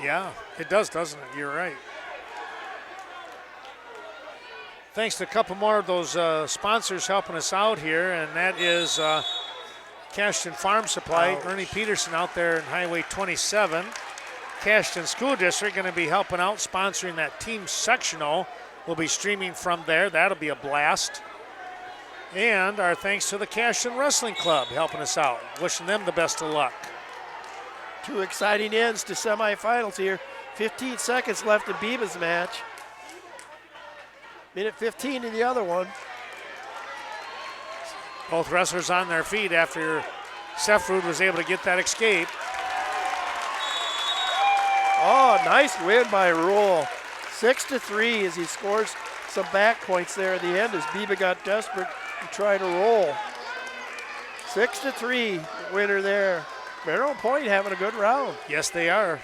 A: Yeah, it does, doesn't it? You're right. Thanks to a couple more of those sponsors helping us out here, and that is Cashton Farm Supply.
B: Ouch.
A: Ernie Peterson out there in Highway 27. Cashton School District going to be helping out, sponsoring that team sectional. We'll be streaming from there. That'll be a blast. And our thanks to the Cashton Wrestling Club helping us out. Wishing them the best of luck.
B: 2 exciting ends to semifinals here. 15 seconds left in Biba's match. Minute 15 in the other one.
A: Both wrestlers on their feet after Sefrud was able to get that escape.
B: Oh, nice win by Rule. 6-3 as he scores some back points there at the end as Biba got desperate to try to roll. 6-3 winner there. Merrill Point having a good round.
A: Yes, they are.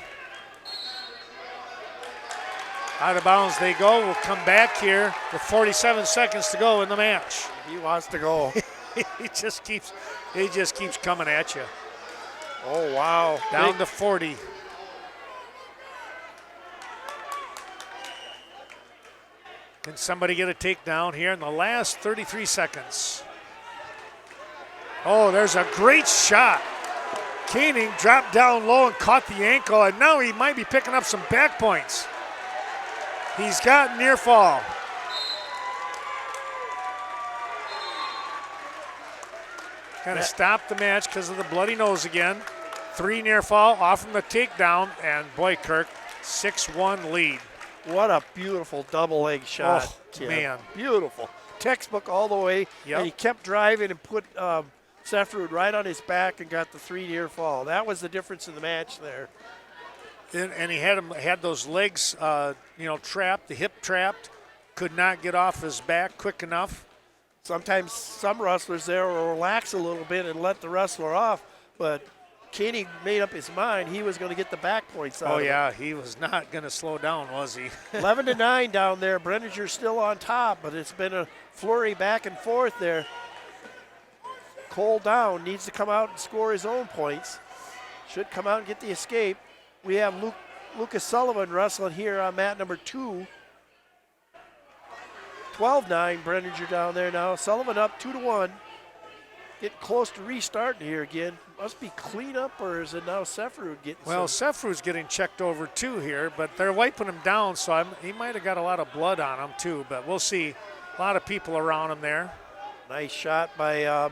A: Out of bounds they go. We'll come back here with 47 seconds to go in the match.
B: He wants to go.
A: he just keeps coming at you.
B: Oh, wow.
A: Down to 40. Can somebody get a takedown here in the last 33 seconds? Oh, there's a great shot. Koenig dropped down low and caught the ankle, and now he might be picking up some back points. He's got near fall. Kind of stopped the match because of the bloody nose again. 3 near fall off from the takedown, and boy, Kirk, 6-1 lead.
B: What a beautiful double leg shot.
A: Oh,
B: Tim.
A: man.
B: Beautiful. Textbook all the way.
A: Yep.
B: And he kept driving and put Sefrud right on his back and got the 3 near fall. That was the difference in the match there.
A: And he had those legs, trapped, the hip trapped, could not get off his back quick enough.
B: Sometimes some wrestlers there will relax a little bit and let the wrestler off, but Koenig made up his mind he was going to get the back points out.
A: Oh,
B: of
A: yeah,
B: it.
A: he was not going to slow down, was he?
B: 11-9 down there. Brenninger's still on top, but it's been a flurry back and forth there. Cole down, needs to come out and score his own points. Should come out and get the escape. We have Lucas Sullivan wrestling here on mat number 2. 12-9, Brenninger down there now. Sullivan up 2-1. Getting close to restarting here again. Must be cleanup, or is it now Sefrud getting
A: Well, Sefrud's getting checked over too here, but they're wiping him down, so he might have got a lot of blood on him too, but we'll see. A lot of people around him there.
B: Nice shot by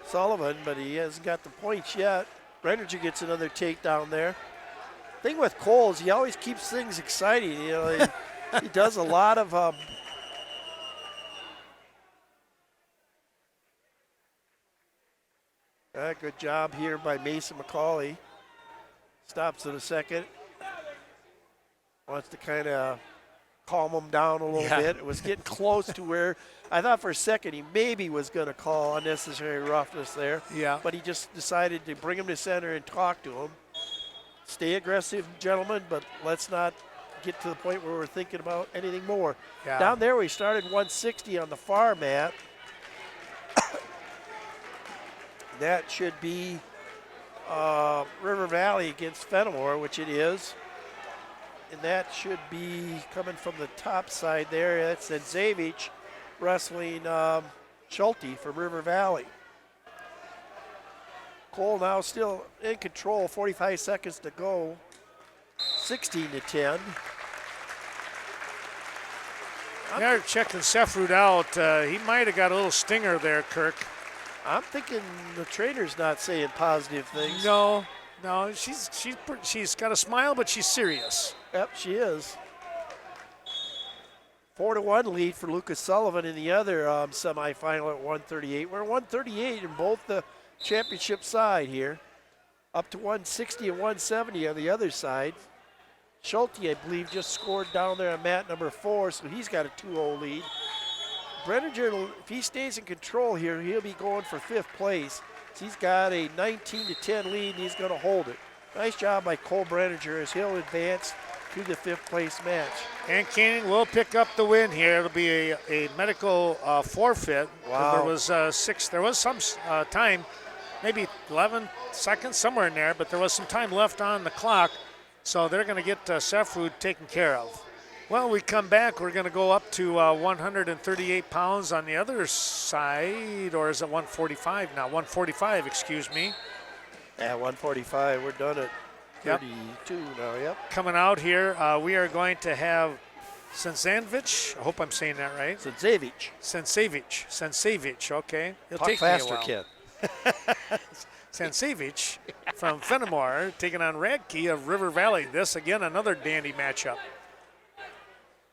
B: Sullivan, but he hasn't got the points yet. Brenninger gets another takedown there. Thing with Cole is he always keeps things exciting. You know, he does a lot of good job here by Mason McCauley. Stops in a second. Wants to kind of calm him down a little bit. It was getting close to where I thought for a second he maybe was going to call unnecessary roughness there.
A: Yeah.
B: But he just decided to bring him to center and talk to him. Stay aggressive, gentlemen, but let's not get to the point where we're thinking about anything more.
A: Yeah.
B: Down there we started 160 on the far mat. That should be River Valley against Fenimore, which it is. And that should be coming from the top side there. That's Zanzevich wrestling Schulte from River Valley. Cole now still in control, 45 seconds to go. 16-10.
A: They're checking Sefrud out. He might have got a little stinger there, Kirk.
B: I'm thinking the trainer's not saying positive things.
A: No, she's got a smile, but she's serious.
B: Yep, she is. 4-1 lead for Lucas Sullivan in the other semifinal at 138. We're 138 in both the championship side here. Up to 160 and 170 on the other side. Schulte, I believe, just scored down there on mat number 4, so he's got a 2-0 lead. Brenninger, if he stays in control here, he'll be going for 5th place. So he's got a 19-10 lead, and he's going to hold it. Nice job by Cole Brenninger as he'll advance to the 5th place match.
A: And Koenig will pick up the win here. It'll be a medical forfeit.
B: Wow.
A: There was some time, maybe 11 seconds, somewhere in there, but there was some time left on the clock. So they're going to get Sefrud taken care of. Well, we come back. We're going to go up to 138 pounds on the other side, or is it 145 now? 145, excuse me.
B: Yeah, 145. We're done at 32 now, yep.
A: Coming out here, we are going to have Sensavich. I hope I'm saying that right. Sensavich, okay. It'll
B: Talk
A: take
B: faster,
A: me a while.
B: kid.
A: Sensavich from Fenimore taking on Radke of River Valley. This, again, another dandy matchup.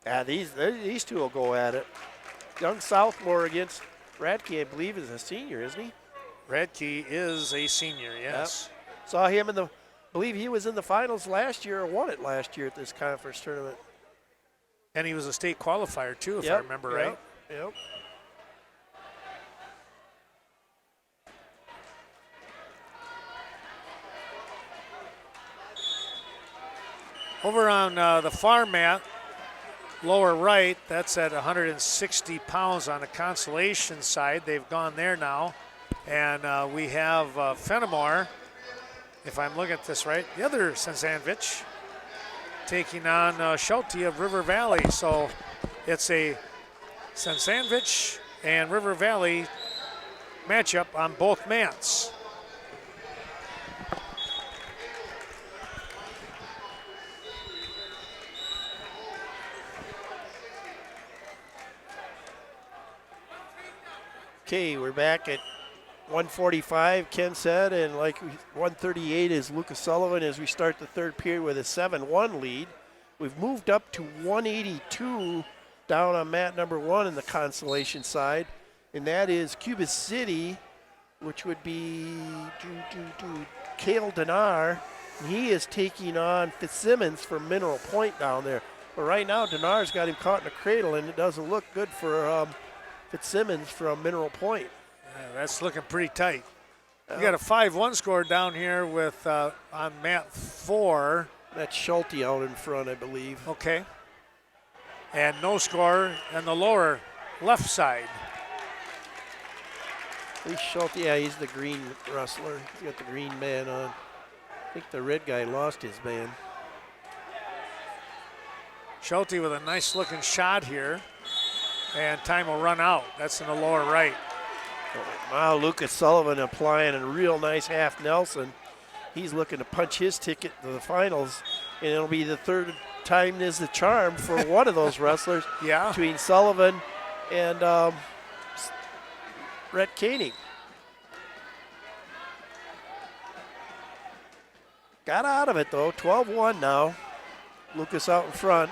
B: Yeah, these two will go at it. Young sophomore against Radke, I believe, is a senior, isn't he?
A: Radke is a senior, yes.
B: Yep. Saw him I believe he was in the finals last year or won it last year at this conference tournament.
A: And he was a state qualifier, too, if I remember right.
B: Yep.
A: Over on the far mat, lower right, that's at 160 pounds on the consolation side. They've gone there now. And we have Fenimore, if I'm looking at this right, the other Sensavich taking on Schulte of River Valley. So it's a Sensavich and River Valley matchup on both mats.
B: Okay, we're back at 145, Ken said, and 138 is Lucas Sullivan as we start the third period with a 7-1 lead. We've moved up to 182 down on mat number 1 in the consolation side, and that is Cuba City, which would be Cale Denar. He is taking on Fitzsimmons from Mineral Point down there. But right now, Denar's got him caught in a cradle, and it doesn't look good for Fitzsimmons from Mineral Point.
A: Yeah, that's looking pretty tight. We got a 5-1 score down here with on mat 4.
B: That's Schulte out in front, I believe.
A: Okay. And no score on the lower left side.
B: He's Schulte, yeah, he's the green wrestler. He's got the green band on. I think the red guy lost his band.
A: Schulte with a nice looking shot here. And time will run out. That's in the lower right.
B: Wow, Lucas Sullivan applying a real nice half Nelson. He's looking to punch his ticket to the finals, and it'll be the third time is the charm for one of those wrestlers.
A: Yeah.
B: Between Sullivan and Rhett Koenig. Got out of it though, 12-1 now. Lucas out in front.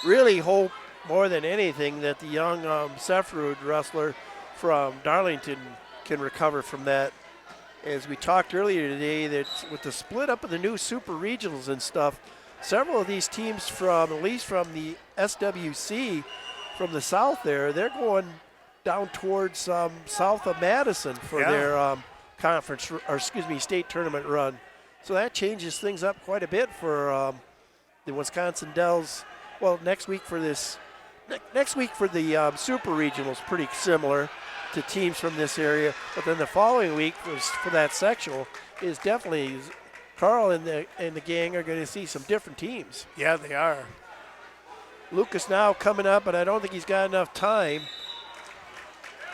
B: Really hope more than anything that the young Sefrud wrestler from Darlington can recover from that. As we talked earlier today, that with the split up of the new super regionals and stuff, several of these teams from, at least from the SWC, from the south there, they're going down towards south of Madison for their conference, or excuse me, state tournament run. So that changes things up quite a bit for the Wisconsin Dells. Well, next week for this, next week for the super regionals, pretty similar to teams from this area. But then the following week for that sectional is definitely Carl and the gang are going to see some different teams.
A: Yeah, they are.
B: Lucas now coming up, but I don't think he's got enough time.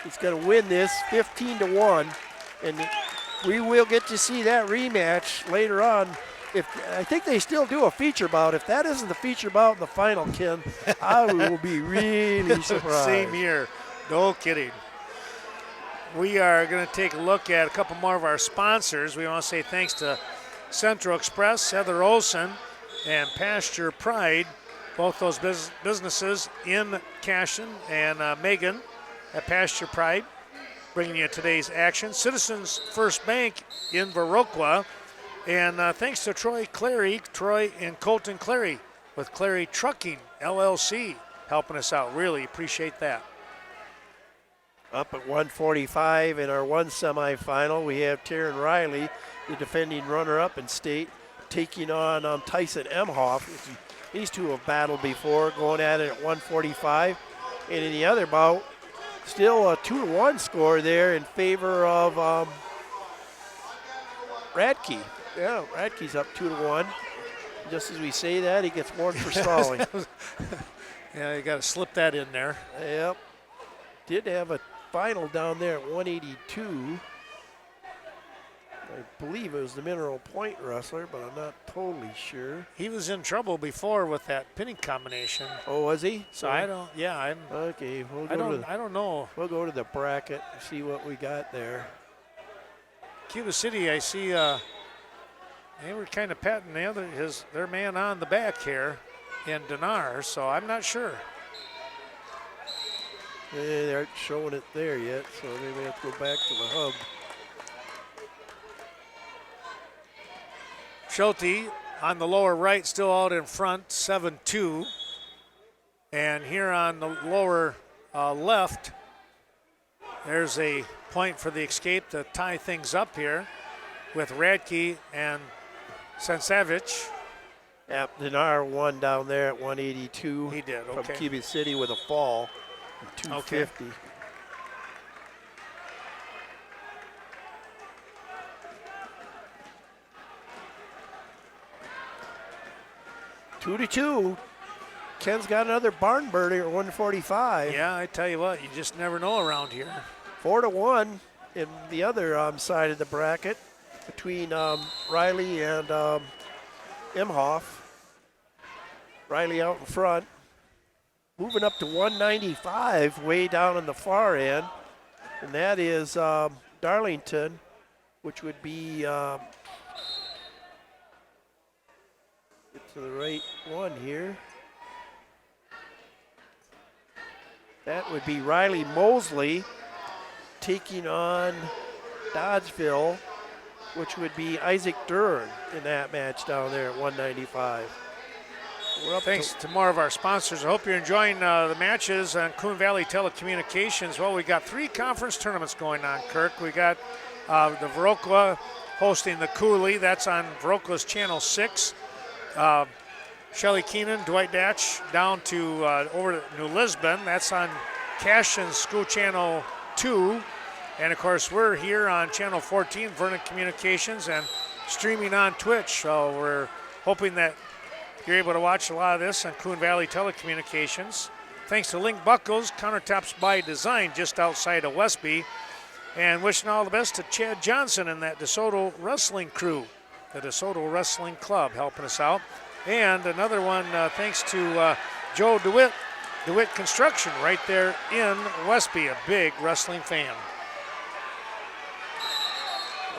B: He's going to win this 15-1, and we will get to see that rematch later on. I think they still do a feature bout. If that isn't the feature bout in the final, Ken, I will be really surprised.
A: Same here. No kidding. We are going to take a look at a couple more of our sponsors. We want to say thanks to Central Express, Heather Olson, and Pasture Pride, both those businesses in Cashin, and Megan at Pasture Pride, bringing you today's action. Citizens First Bank in Viroqua, and thanks to Troy and Colton Clary with Clary Trucking, LLC, helping us out. Really appreciate that.
B: Up at 145 in our one semifinal, we have Taryn Riley, the defending runner-up in state, taking on Tyson Emhoff. These two have battled before, going at it at 145. And in the other bout, still a 2-1 score there in favor of Radke. Yeah, Radke's up 2-1. Just as we say that, he gets warned for stalling.
A: Yeah, you got to slip that in there.
B: Yep. Did have a final down there at 182. I believe it was the Mineral Point wrestler, but I'm not totally sure.
A: He was in trouble before with that pinning combination.
B: Oh, was he?
A: So I don't. Yeah, I'm.
B: Okay,
A: I don't know.
B: We'll go to the bracket and see what we got there.
A: Cuba City, I see. They were kind of patting their man on the back here in Denar, so I'm not sure.
B: They aren't showing it there yet, so they may have to go back to the hub.
A: Schulte on the lower right, still out in front, 7-2. And here on the lower left, there's a point for the escape to tie things up here with Radke and Sansavich.
B: Yep, Denar won down there at 182.
A: He did,
B: from
A: okay.
B: Cuba City with a fall. 250.
A: Okay.
B: Two to two. Ken's got another barn burner at 145.
A: Yeah, I tell you what, you just never know around here.
B: 4-1 in the other side of the bracket between Riley and Emhoff. Riley out in front. Moving up to 195, way down on the far end. and that is Darlington, which would be get to the right one here. That would be Riley Mosley taking on Dodgeville, which would be Isaac Dern in that match down there at 195.
A: Thanks to more of our sponsors. I hope you're enjoying the matches on Coon Valley Telecommunications. Well, we got 3 conference tournaments going on, Kirk. We got the Viroqua hosting the Cooley. That's on Viroqua's Channel 6. Shelley Keenan, Dwight Datch down to over to New Lisbon. That's on Cashin's School Channel 2. And, of course, we're here on Channel 14, Vernon Communications, and streaming on Twitch. So we're hoping that you're able to watch a lot of this on Coon Valley Telecommunications. Thanks to Link Buckles, Countertops by Design, just outside of Westby. And wishing all the best to Chad Johnson and that DeSoto Wrestling crew, the DeSoto Wrestling Club, helping us out. And another one thanks to Joe DeWitt, DeWitt Construction, right there in Westby, a big wrestling fan.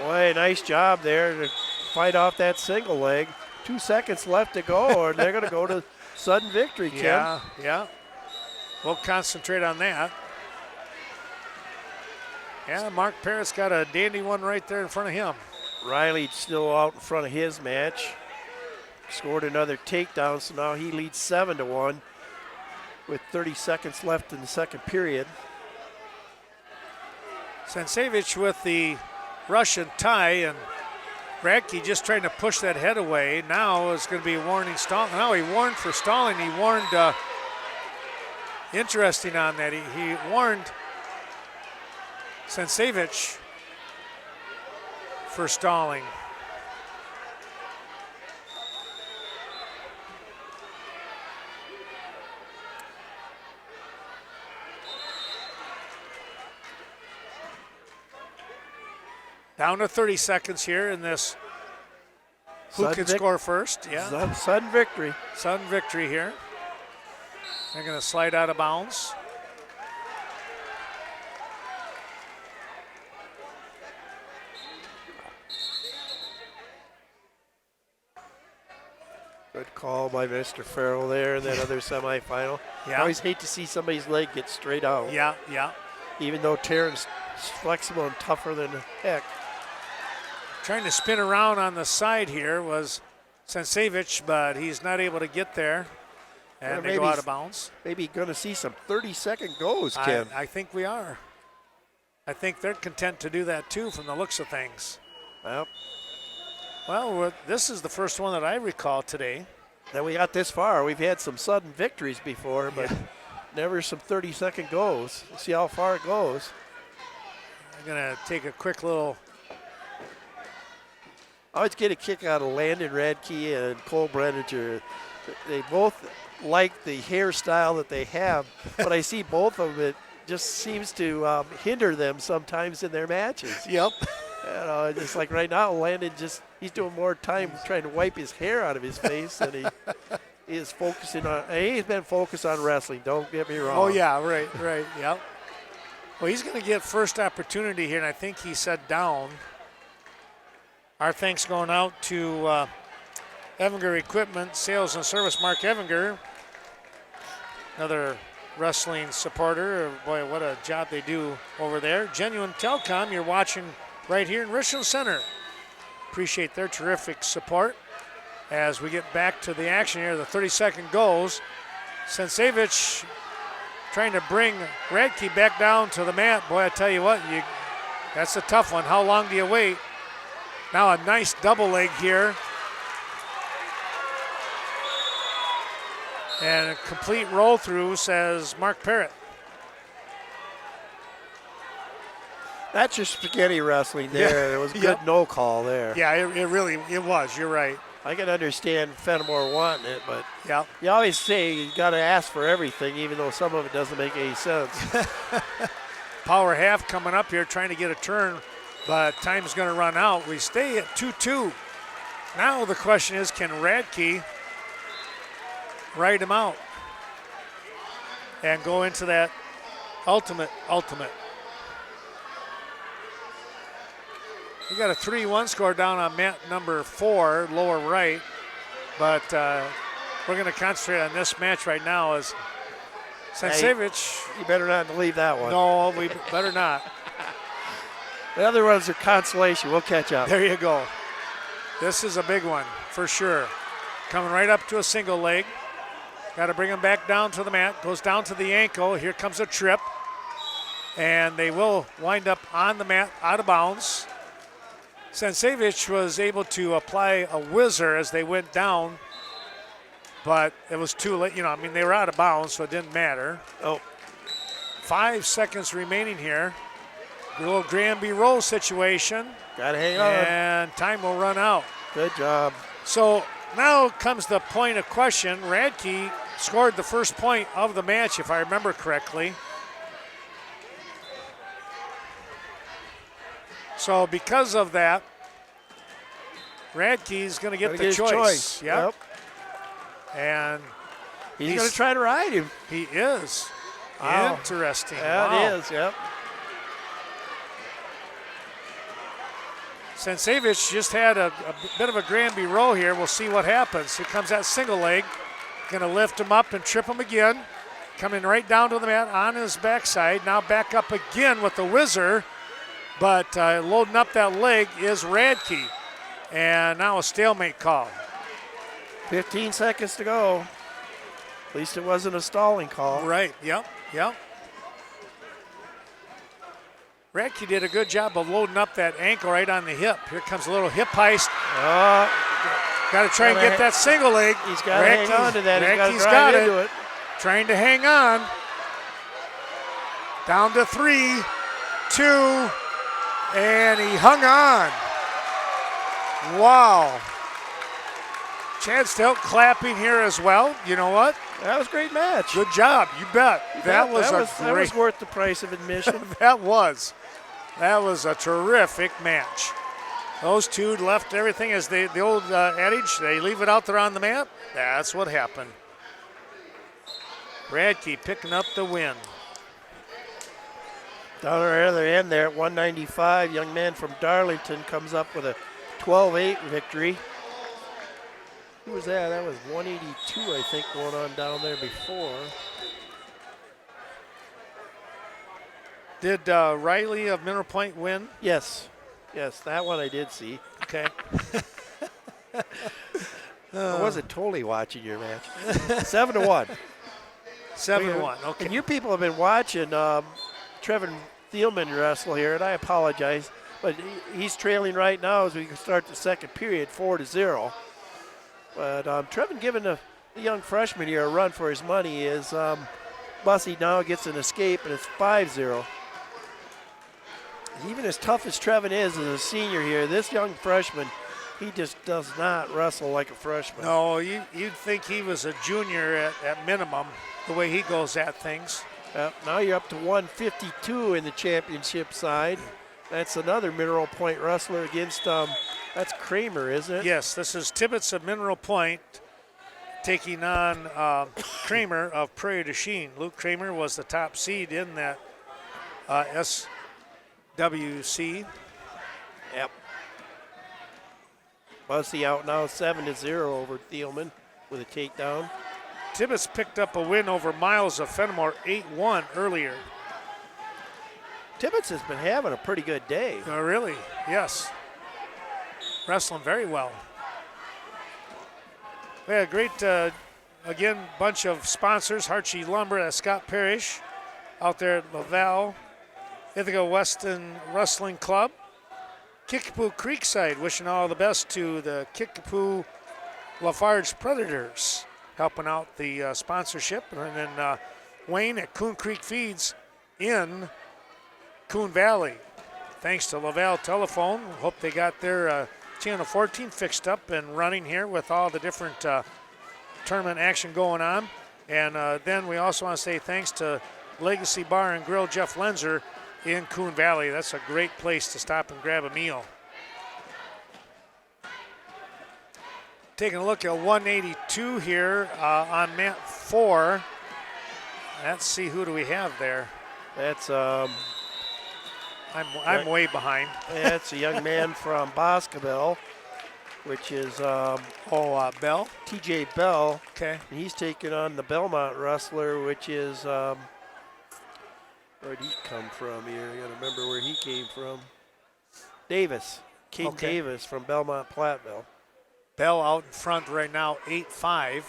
B: Boy, nice job there to fight off that single leg. 2 seconds left to go, or they're going to go to sudden victory, Ken.
A: Yeah. We'll concentrate on that. Yeah, Mark Parrott's got a dandy one right there in front of him.
B: Riley still out in front of his match. Scored another takedown, so now he leads 7-1 with 30 seconds left in the second period.
A: Sansevich with the Russian tie, and Radke just trying to push that head away. Now it's going to be warning stalling. Now he warned for stalling. He warned, interesting on that, he warned Sansevich for stalling. Down to 30 seconds here in this. Who can score first? Yeah.
B: Sudden victory.
A: Sudden victory here. They're going to slide out of bounds.
B: Good call by Mr. Farrell there in that other semifinal.
A: Yeah.
B: I always hate to see somebody's leg get straight out.
A: Yeah.
B: Even though Taryn's flexible and tougher than heck.
A: Trying to spin around on the side here was Sansevich, but he's not able to get there. And they go out of bounds.
B: Maybe going to see some 30-second goes, Ken.
A: I think we are. I think they're content to do that too from the looks of things. Well, this is the first one that I recall today.
B: That we got this far. We've had some sudden victories before, but never some 30-second goes. We'll see how far it goes.
A: I'm going to take a quick little.
B: I always get a kick out of Landon Radke and Cole Brenninger. They both like the hairstyle that they have, but I see both of them. It just seems to hinder them sometimes in their matches.
A: Yep.
B: Just like right now, Landon he's doing more time trying to wipe his hair out of his face than he is focusing on. He's been focused on wrestling, don't get me wrong.
A: Oh, yeah, right, yep. Well, he's going to get first opportunity here, and I think he said down. Our thanks going out to Evinger Equipment, Sales and Service, Mark Evinger, another wrestling supporter. Boy, what a job they do over there. Genuine Telecom, you're watching right here in Richland Center. Appreciate their terrific support. As we get back to the action here, the 30-second goes. Sansevich trying to bring Radke back down to the mat. Boy, I tell you what, that's a tough one. How long do you wait? Now a nice double leg here. And a complete roll through, says Mark Parrott.
B: That's just spaghetti wrestling there. It was a good no call there.
A: Yeah, it really was. You're right.
B: I can understand Fenimore wanting it, but you always say you got to ask for everything, even though some of it doesn't make any sense.
A: Power half coming up here, trying to get a turn, but time's going to run out. We stay at 2-2. Now the question is, can Radke ride him out and go into that ultimate? We got a 3-1 score down on mat number 4, lower right. But we're going to concentrate on this match right now as Sansevich.
B: You better not leave that one.
A: No, we better not.
B: The other ones are consolation. We'll catch up.
A: There you go. This is a big one for sure. Coming right up to a single leg. Got to bring him back down to the mat. Goes down to the ankle. Here comes a trip. And they will wind up on the mat, out of bounds. Sansevich was able to apply a whizzer as they went down, but it was too late. I mean, they were out of bounds, so it didn't matter.
B: Oh.
A: 5 seconds remaining here. A little Granby roll situation.
B: Gotta hang on.
A: And time will run out.
B: Good job.
A: So now comes the point of question. Radke scored the first point of the match, if I remember correctly. So because of that, Radke's going to get the choice.
B: Yep.
A: And
B: he's going to try to ride him.
A: He is.
B: Wow.
A: Interesting.
B: Yeah,
A: wow.
B: It is, yep.
A: Sansevich just had a bit of a Granby roll here. We'll see what happens. Here comes that single leg. Going to lift him up and trip him again. Coming right down to the mat on his backside. Now back up again with the whizzer. But loading up that leg is Radke. And now a stalemate call.
B: 15 seconds to go. At least it wasn't a stalling call.
A: Right, yep. Radke did a good job of loading up that ankle right on the hip. Here comes a little hip heist. Got to try and get that single leg.
B: He's got to hang on to that.
A: Radke's
B: got it.
A: Trying to hang on. Down to 3, 2, and he hung on. Wow. Chad Stout clapping here as well. You know what?
B: That was a great match.
A: Good job. You bet. That was
B: worth the price of admission.
A: That was a terrific match. Those two left everything as the old adage, they leave it out there on the mat. That's what happened. Radke picking up the win.
B: Down at the other end there at 195, young man from Darlington comes up with a 12-8 victory. Who was that? That was 182, I think, going on down there before.
A: Did Riley of Mineral Point win?
B: Yes, that one I did see.
A: Okay.
B: I wasn't totally watching your match. 7-1.
A: 7-1, okay.
B: And you people have been watching Trevin Thielman wrestle here, and I apologize, but he's trailing right now as we start the second period, 4-0. But Trevin giving the young freshman here a run for his money is Bussy now gets an escape, and it's 5-0. Even as tough as Trevin is as a senior here, this young freshman, he just does not wrestle like a freshman.
A: No, you'd think he was a junior at minimum, the way he goes at things.
B: Now you're up to 152 in the championship side. That's another Mineral Point wrestler against, that's Kramer, isn't it?
A: Yes, this is Tibbetts of Mineral Point taking on Kramer of Prairie du Chien. Luke Kramer was the top seed in that SWC.
B: Yep. Bussy out now 7-0 over Thielman with a takedown.
A: Tibbetts picked up a win over Miles of Fenimore 8-1 earlier.
B: Tibbetts has been having a pretty good day.
A: Oh, really? Yes. Wrestling very well. We had a great, again, bunch of sponsors. Harchie Lumber, Scott Parrish out there at Laval. Ithaca Weston Wrestling Club. Kickapoo Creekside, wishing all the best to the Kickapoo Lafarge Predators, helping out the sponsorship. And then Wayne at Coon Creek Feeds in Coon Valley. Thanks to Laval Telephone. Hope they got their Channel 14 fixed up and running here with all the different tournament action going on. And then we also want to say thanks to Legacy Bar and Grill Jeff Lenzer in Coon Valley. That's a great place to stop and grab a meal. Taking a look at 182 here on mat 4. Let's see, who do we have there?
B: That's
A: I'm way behind.
B: That's a young man from Boscoville, which is
A: Bell.
B: TJ Bell.
A: Okay.
B: And he's taking on the Belmont wrestler, which is, where'd he come from here? I got to remember where he came from. Davis. Caden Davis from Belmont Platteville.
A: Bell out in front right now, 8-5.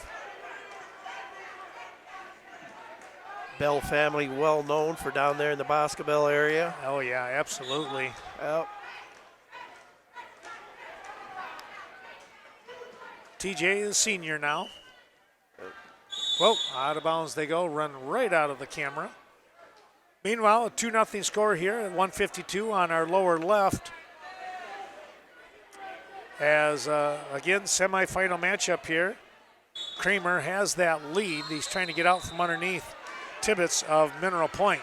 B: Bell family well known for down there in the Boscoville area.
A: Oh, yeah, absolutely.
B: Yep.
A: TJ is senior now. Well, out of bounds they go, run right out of the camera. Meanwhile, a 2-0 score here at 1:52 on our lower left. As, again, semifinal matchup here. Kramer has that lead. He's trying to get out from underneath Tibbetts of Mineral Point.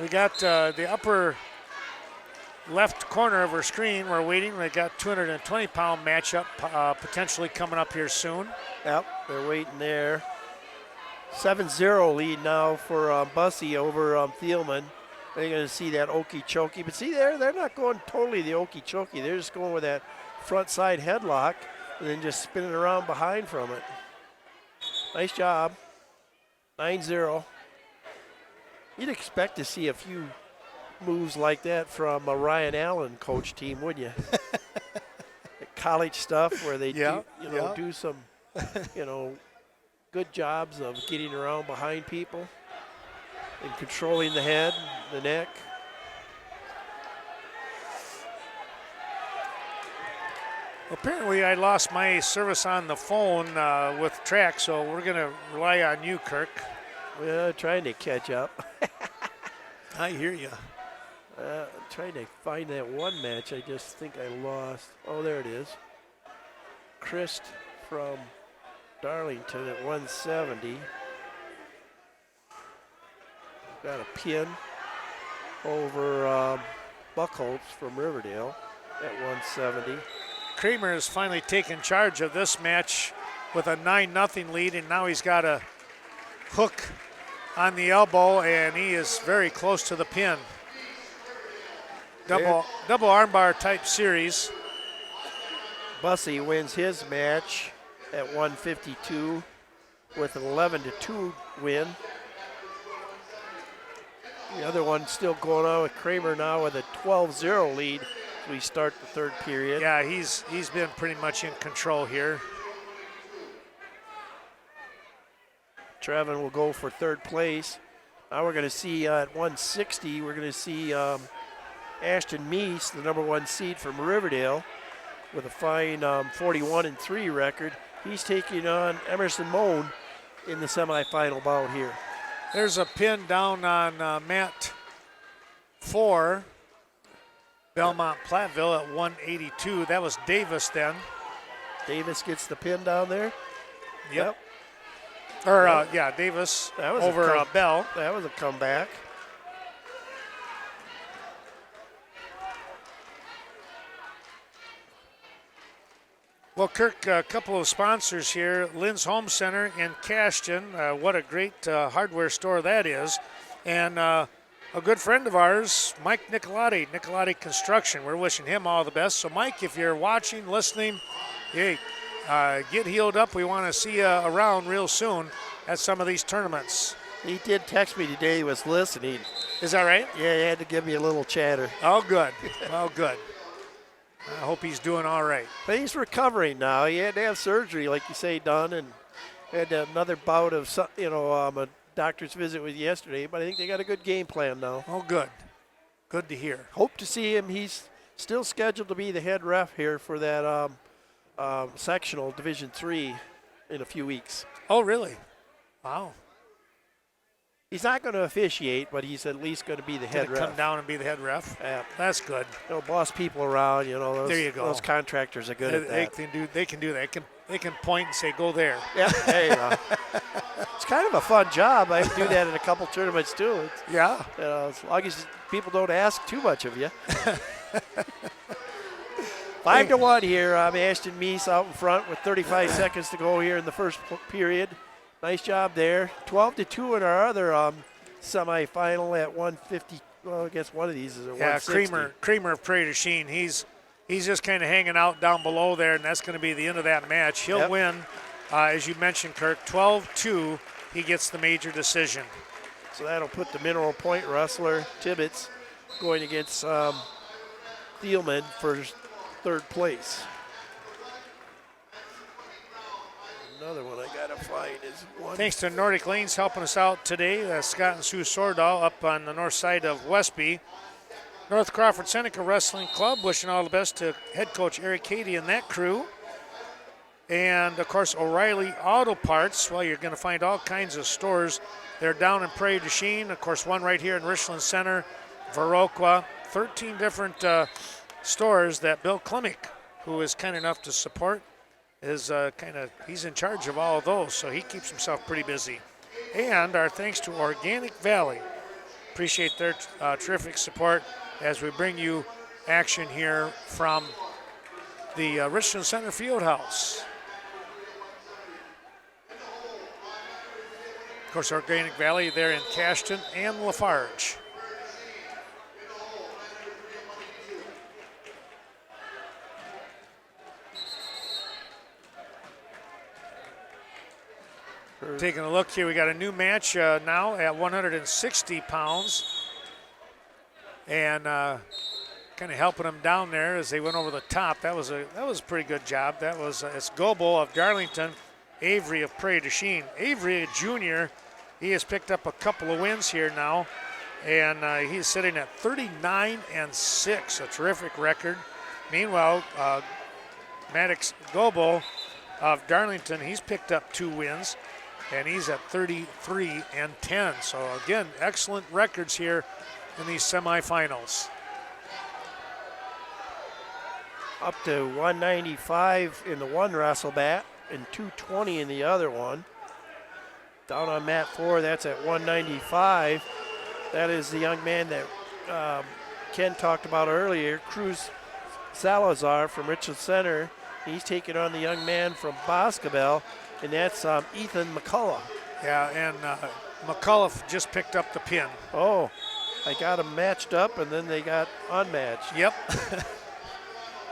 A: We got the upper left corner of our screen. We're waiting. We got 220-pound matchup potentially coming up here soon.
B: Yep, they're waiting there. 7-0 lead now for Bussey over Thielman. They're going to see that okey-chokey. But see there, they're not going totally the okey-chokey. They're just going with that front side headlock and then just spinning around behind from it. Nice job. 9-0. You'd expect to see a few moves like that from a Ryan Allen coach team, wouldn't you? College stuff where they do some, good jobs of getting around behind people and controlling the head, the neck.
A: Apparently, I lost my service on the phone with track, so we're going to rely on you, Kirk.
B: Well, trying to catch up.
A: I hear you.
B: Trying to find that one match I just think I lost. Oh, there it is. Christ from Darlington at 170. Got a pin over Buckholz from Riverdale at 170.
A: Kramer has finally taken charge of this match with a 9-0 lead, and now he's got a hook on the elbow, and he is very close to the pin. Double armbar type series.
B: Bussey wins his match at 152 with an 11-2 win. The other one still going on with Kramer now with a 12-0 lead as we start the third period.
A: Yeah, he's been pretty much in control here.
B: Trevin will go for third place. Now we're going to see at 160, we're going to see Ashton Meese, the number 1 seed from Riverdale, with a fine 41-3 record. He's taking on Emerson Moan in the semifinal bout here.
A: There's a pin down on mat 4, Belmont Platteville at 182. That was Davis then.
B: Davis gets the pin down there.
A: Yep. Davis
B: that was
A: over Bell.
B: That was a comeback.
A: Well, Kirk, a couple of sponsors here. Lynn's Home Center in Cashton. What a great hardware store that is. And a good friend of ours, Mike Nicolotti, Nicolotti Construction. We're wishing him all the best. So, Mike, if you're watching, listening, hey, get healed up. We want to see you around real soon at some of these tournaments.
B: He did text me today. He was listening.
A: Is that right?
B: Yeah, he had to give me a little chatter.
A: Oh, good. Oh, good. I hope he's doing all right.
B: But he's recovering now. He had to have surgery, like you say, done, and had another bout of, a doctor's visit with yesterday. But I think they got a good game plan now.
A: Oh, good. Good to hear.
B: Hope to see him. He's still scheduled to be the head ref here for that sectional Division III in a few weeks.
A: Oh, really? Wow.
B: He's not going to officiate, but he's at least going to be the head ref.
A: Come down and be the head ref?
B: Yeah.
A: That's good.
B: Boss people around, those,
A: there you go.
B: Those contractors are good at that.
A: They can do that. They can point and say, go there.
B: Yeah, there you go. It's kind of a fun job. I do that in a couple tournaments, too.
A: Yeah.
B: As long as people don't ask too much of you. 5-1 here. Ashton Meese out in front with 35 seconds to go here in the first period. Nice job there. 12-2 in our other semifinal at 150. Well, I guess one of these is at 160.
A: Creamer of Prairie du Chien. He's just kind of hanging out down below there, and that's going to be the end of that match. He'll win, as you mentioned, Kirk, 12-2. He gets the major decision.
B: So that'll put the Mineral Point wrestler, Tibbetts, going against Thielman for third place. Another one I gotta find is one.
A: Thanks to Nordic Lanes helping us out today. Scott and Sue Sordahl up on the north side of Westby. North Crawford Seneca Wrestling Club wishing all the best to head coach Eric Cady and that crew. And of course O'Reilly Auto Parts. Well, you're going to find all kinds of stores. They're down in Prairie du Chien. Of course, one right here in Richland Center, Viroqua. 13 different stores that Bill Klimick, who is kind enough to support, is he's in charge of all of those, so he keeps himself pretty busy. And our thanks to Organic Valley. Appreciate their terrific support as we bring you action here from the Richland Center Fieldhouse. Of course, Organic Valley there in Cashton and Lafarge. Taking a look here, we got a new match now at 160 pounds. And kind of helping them down there as they went over the top. That was a pretty good job. That was it's Goebel of Darlington, Avery of Prairie du Chien. Avery, a junior, he has picked up a couple of wins here now, and he's sitting at 39-6, a terrific record. Meanwhile, Maddox Goebel of Darlington, he's picked up 2 wins, and he's at 33-10. So again, excellent records here in these semifinals.
B: Up to 195 in the one wrestle bat and 220 in the other one. Down on mat 4, that's at 195. That is the young man that Ken talked about earlier, Cruz Salazar from Richland Center. He's taking on the young man from Boscobel, and that's Ethan McCullough.
A: Yeah, and McCullough just picked up the pin.
B: Oh, I got them matched up, and then they got unmatched.
A: Yep.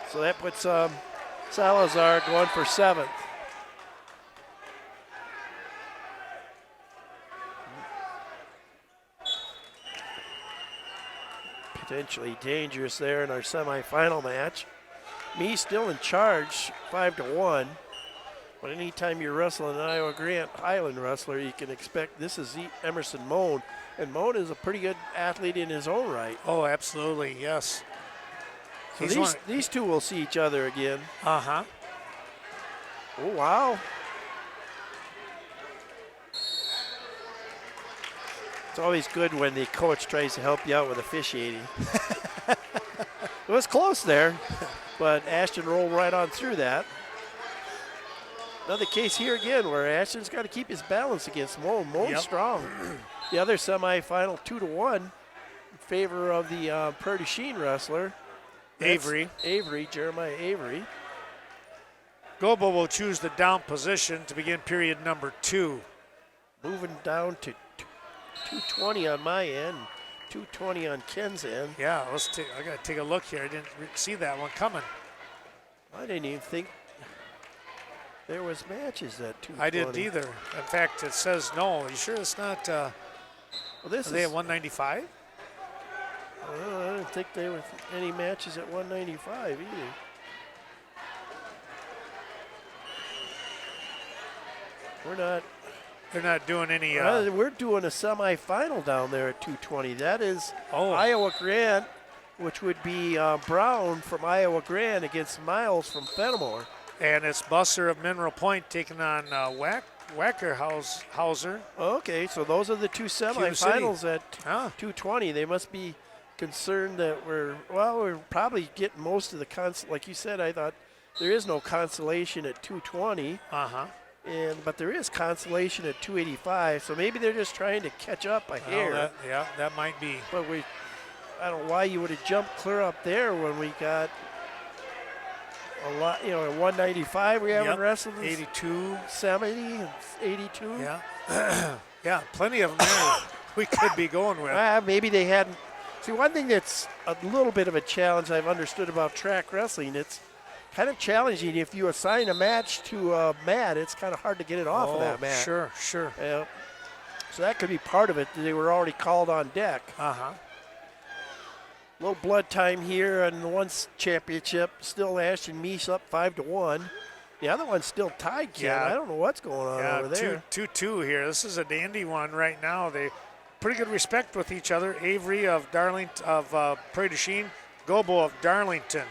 B: So that puts Salazar going for 7th. Potentially dangerous there in our semifinal match. Me still in charge, 5-1. But anytime you're wrestling an Iowa Grant Highland wrestler, you can expect this is Emerson Moan. And Moan is a pretty good athlete in his own right.
A: Oh, absolutely, yes.
B: So these two will see each other again.
A: Uh-huh.
B: Oh, wow. It's always good when the coach tries to help you out with officiating. It was close there, but Ashton rolled right on through that. Another case here again where Ashton's got to keep his balance against Moan. Moan's strong. The other semifinal, 2-1 in favor of the Prairie du Chien wrestler.
A: Avery,
B: Jeremiah Avery.
A: Goebel will choose the down position to begin period number 2.
B: Moving down to 220 on my end, 220 on Ken's end.
A: Yeah, I got to take a look here. I didn't see that one coming.
B: I didn't even think there was matches at 220.
A: I didn't either. In fact, it says no. You sure it's not?
B: Well, this
A: are they at 195?
B: I didn't think there were any matches at 195 either.
A: They're not doing any.
B: We're doing a semifinal down there at 220. That is Iowa Grant, which would be Brown from Iowa Grant against Miles from Fenimore.
A: And it's Busser of Mineral Point taking on Wackerhauser.
B: Okay, so those are the two semifinals at 220. They must be concerned that we're probably getting most of the like you said. I thought there is no consolation at 220. But there is consolation at 285. So maybe they're just trying to catch up a hair.
A: That might be.
B: But I don't know why you would have jumped clear up there when we got a lot, 195 we haven't
A: Yep,
B: wrestled.
A: 82.
B: 70, 82.
A: Yeah. Yeah, plenty of them there we could be going with.
B: Maybe they hadn't. See, one thing that's a little bit of a challenge I've understood about track wrestling, it's kind of challenging. If you assign a match to a mat, it's kind of hard to get it off of that mat.
A: Sure.
B: Yeah. So that could be part of it. They were already called on deck.
A: Uh-huh.
B: Little blood time here on the one championship. Still Ashton Meese up 5-1. The other one's still tied, Ken.
A: Yeah.
B: I don't know what's going on over there.
A: 2-2 here. This is a dandy one right now. They pretty good respect with each other. Avery of Prairie du Chien, Gobo of Darlington.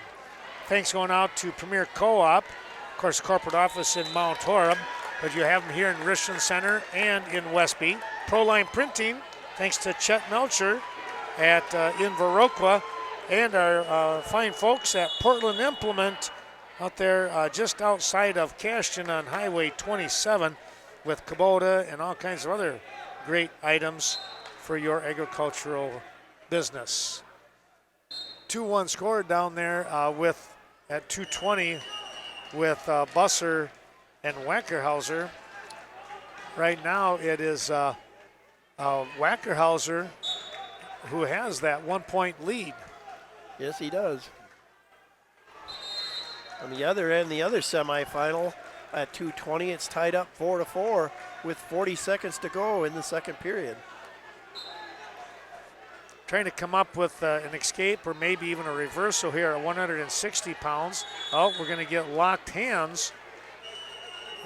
A: Thanks going out to Premier Co-op, of course, corporate office in Mount Horeb, but you have them here in Richland Center and in Westby. Proline Printing, thanks to Chet Melcher at in Viroqua, and our fine folks at Portland Implement out there just outside of Cashton on Highway 27 with Kubota and all kinds of other great items for your agricultural business. 2-1 score down there at 2:20 with Busser and Wackerhauser. Right now it is Wackerhauser who has that 1-point lead.
B: Yes, he does. On the other end, the other semifinal at 2:20, it's tied up 4-4 with 40 seconds to go in the second period.
A: Trying to come up with an escape or maybe even a reversal here at 160 pounds. Oh, we're going to get locked hands.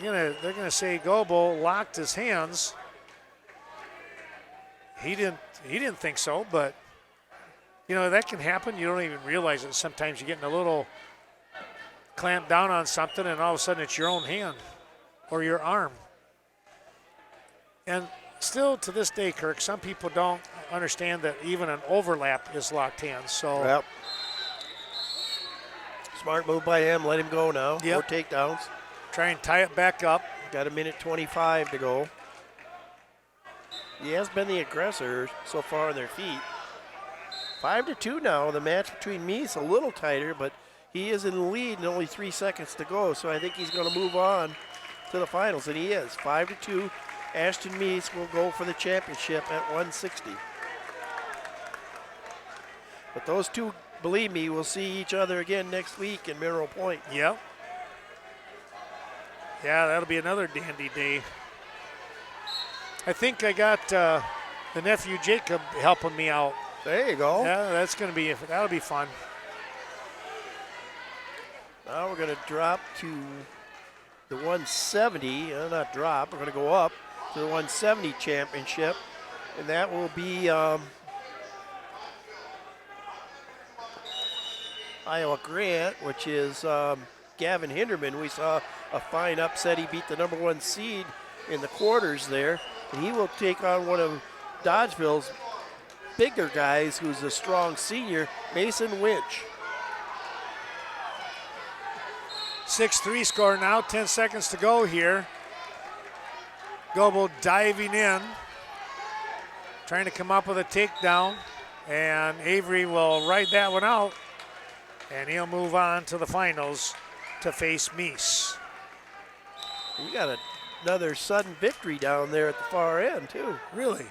A: They're going to say Gobo locked his hands. He didn't think so, but that can happen. You don't even realize it. Sometimes you're getting a little clamped down on something and all of a sudden it's your own hand or your arm. And still to this day, Kirk, some people don't understand that even an overlap is locked hands. So
B: Yep. Smart move by him. Let him go now.
A: Yep.
B: 4 takedowns.
A: Try and tie it back up.
B: Got 1:25 to go. He has been the aggressor so far on their feet. 5-2 now. The match between Meese a little tighter, but he is in the lead and only 3 seconds to go. So I think he's going to move on to the finals, and he is. 5-2. Ashton Meese will go for the championship at 160. But those two, believe me, will see each other again next week in Mineral Point.
A: Yep. Yeah, that'll be another dandy day. I think I got the nephew Jacob helping me out.
B: There you go.
A: Yeah, that'll be fun.
B: Now we're going to drop to the 170. Not drop. We're going to go up to the 170 championship, and that will be Iowa Grant, which is Gavin Hinderman. We saw a fine upset. He beat the number 1 seed in the quarters there, and he will take on one of Dodgeville's bigger guys, who's a strong senior, Mason Winch.
A: 6-3 score now, 10 seconds to go here. Gobo diving in, trying to come up with a takedown, and Avery will ride that one out, and he'll move on to the finals to face Meese.
B: We got another sudden victory down there at the far end, too.
A: Really?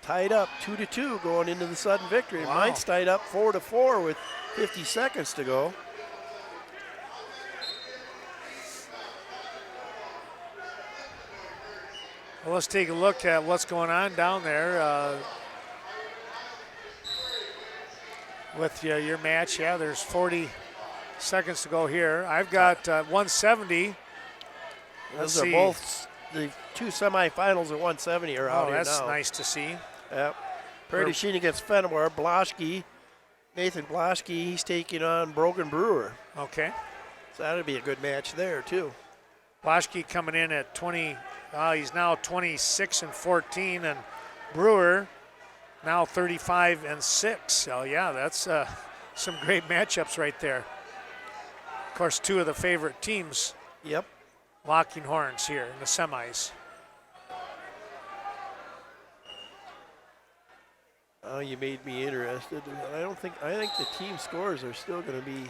B: Tied up 2-2 going into the sudden victory.
A: Wow.
B: Mine's tied up 4-4 with 50 seconds to go.
A: Well, let's take a look at what's going on down there with your match. Yeah, there's 40 seconds to go here. I've got 170.
B: Those are both the 2 semifinals at 170 are out here now.
A: That's nice to see.
B: Yep. Prairie du Chien against Fenimore. Blaschke, Nathan Blaschke, he's taking on Brogan Brewer.
A: Okay.
B: So that'll be a good match there, too.
A: Blaschke coming in at 20. He's now 26-14, and Brewer now 35-6. So yeah, that's some great matchups right there. Of course, 2 of the favorite teams.
B: Yep.
A: Locking horns here in the semis.
B: Oh, you made me interested. I think the team scores are still going to be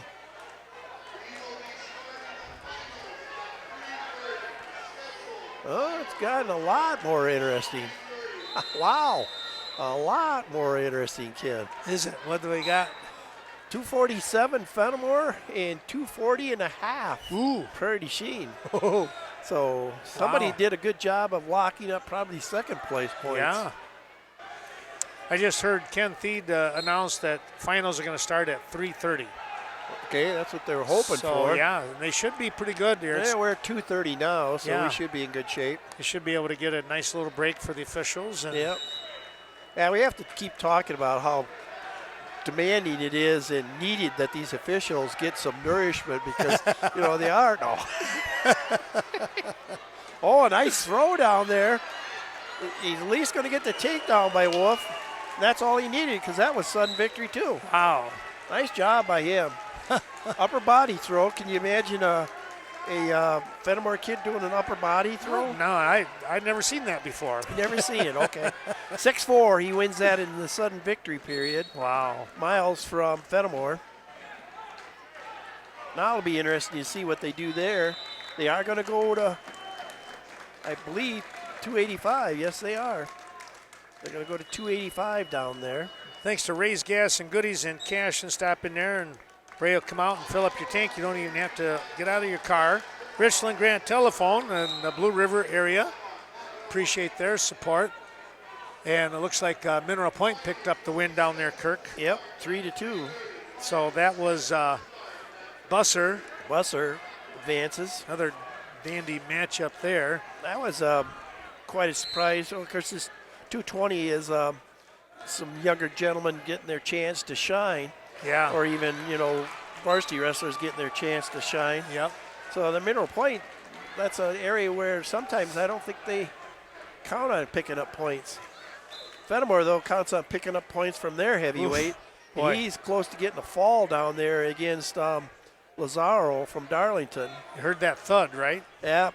B: Oh, it's gotten a lot more interesting. Wow. A lot more interesting, Ken.
A: Is it? What do we got?
B: 247 Fenimore and 240 and a half.
A: Ooh.
B: Prairie du Chien.
A: Oh,
B: So somebody
A: wow.
B: did a good job of locking up probably second place points.
A: Yeah. I just heard Ken Thied announce that finals are going to start at 3:30.
B: Okay, that's what they were hoping
A: So,
B: for.
A: yeah, they should be pretty good here.
B: Yeah, we're at 2:30 now, so
A: Yeah.
B: we should be in good shape.
A: They should be able to get a nice little break for the officials. And
B: Yep. Yeah, we have to keep talking about how demanding it is and needed that these officials get some nourishment because, they are. No. Oh, a nice throw down there. He's at least going to get the takedown by Wolf. That's all he needed because that was sudden victory, too.
A: Wow.
B: Nice job by him. Upper body throw. Can you imagine a Fenimore kid doing an upper body throw?
A: No, I'd never seen that before.
B: Never seen it. Okay. 6'4", he wins that in the sudden victory period.
A: Wow.
B: Miles from Fenimore. Now it'll be interesting to see what they do there. They are going to go to, I believe, 285. Yes, they are. They're going to go to 285 down there.
A: Thanks to Ray's Gas and Goodies and Cash, and stop in there and Ray will come out and fill up your tank. You don't even have to get out of your car. Richland Grant Telephone in the Blue River area. Appreciate their support. And it looks like Mineral Point picked up the win down there, Kirk.
B: Yep, 3-2.
A: So that was Busser.
B: Busser advances.
A: Another dandy matchup there.
B: That was quite a surprise. Of course, this 220 is some younger gentlemen getting their chance to shine.
A: Yeah.
B: Or even, varsity wrestlers getting their chance to shine.
A: Yep.
B: So the Mineral Point, that's an area where sometimes I don't think they count on picking up points. Fenimore, though, counts on picking up points from their heavyweight.
A: Boy.
B: He's close to getting a fall down there against Lazaro from Darlington.
A: You heard that thud, right?
B: Yeah.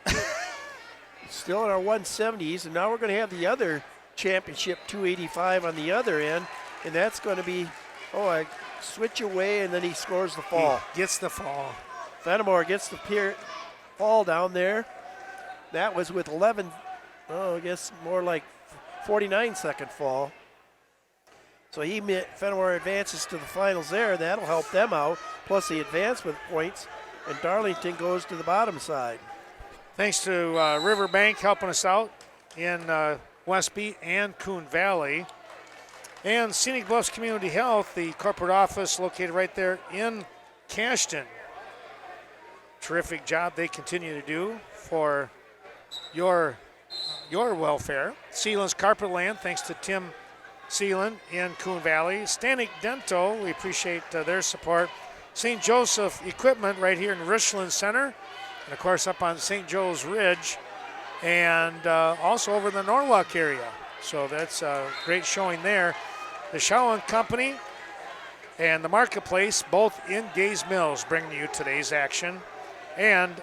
B: Still in our 170s, and now we're going to have the other championship 285 on the other end, and that's going to be, I switch away, and then he scores the fall.
A: He gets the fall.
B: Fenimore gets the fall down there. That was with 11, I guess more like 49-second fall. So Fenimore advances to the finals there. That'll help them out. Plus the advancement points, and Darlington goes to the bottom side.
A: Thanks to Riverbank helping us out in Westby and Coon Valley. And Scenic Bluffs Community Health, the corporate office located right there in Cashton. Terrific job they continue to do for your welfare. Sealand's Carpet Land, thanks to Tim Sealand in Coon Valley. Stanek Dental, we appreciate their support. St. Joseph Equipment right here in Richland Center. And, of course, up on St. Joe's Ridge. And also over in the Norwalk area. So that's a great showing there. The Shaw & Company and the Marketplace, both in Gaze Mills, bringing you today's action. And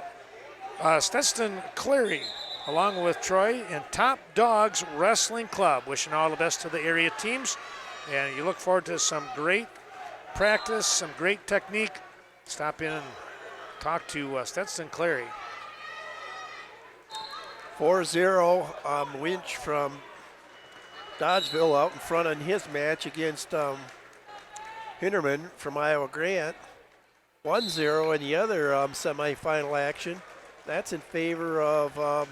A: Stetson Cleary, along with Troy and Top Dogs Wrestling Club, wishing all the best to the area teams. And you look forward to some great practice, some great technique. Stop in and talk to Stetson Cleary.
B: 4-0 Winch from Dodgeville out in front in his match against Hinderman from Iowa Grant. 1-0 in the other semifinal action. That's in favor of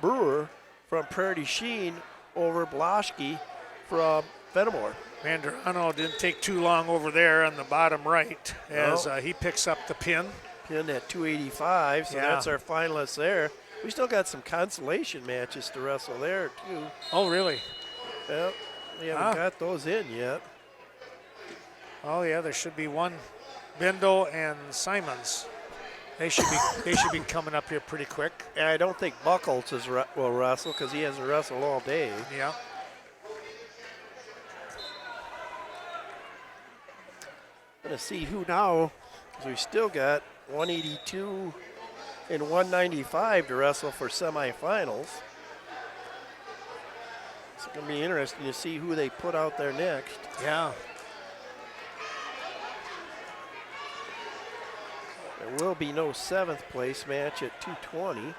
B: Brewer from Prairie du Chien over Blaschke from Fenimore.
A: Mandrano didn't take too long over there on the bottom right as he picks up the pin.
B: Pin at 285, so
A: Yeah.
B: that's our finalists there. We still got some consolation matches to wrestle there, too.
A: Oh, really?
B: Well, we haven't got those in yet.
A: Oh, yeah, there should be one. Bindle and Simons. They should be coming up here pretty quick.
B: And I don't think Buckles will wrestle because he hasn't wrestled all day.
A: Yeah.
B: Going to see who now, because we still got 182 and 195 to wrestle for semifinals. It's going to be interesting to see who they put out there next.
A: Yeah.
B: There will be no 7th place match at 220.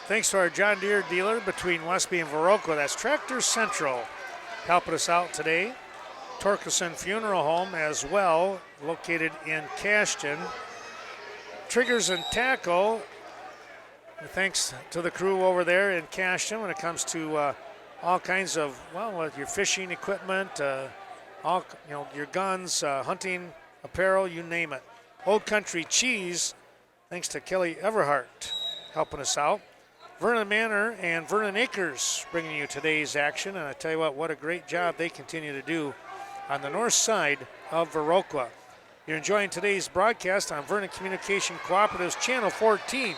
A: thanks to our John Deere dealer between Westby and Viroqua. That's Tractor Central helping us out today. Torkelson Funeral Home as well, located in Cashton. Triggers and Tackle, thanks to the crew over there in Cashton when it comes to all kinds of, your fishing equipment, your guns, hunting, apparel, you name it. Old Country Cheese, thanks to Kelly Everhart helping us out. Vernon Manor and Vernon Acres bringing you today's action, and I tell you what a great job they continue to do on the north side of Viroqua. You're enjoying today's broadcast on Vernon Communication Cooperative's Channel 14,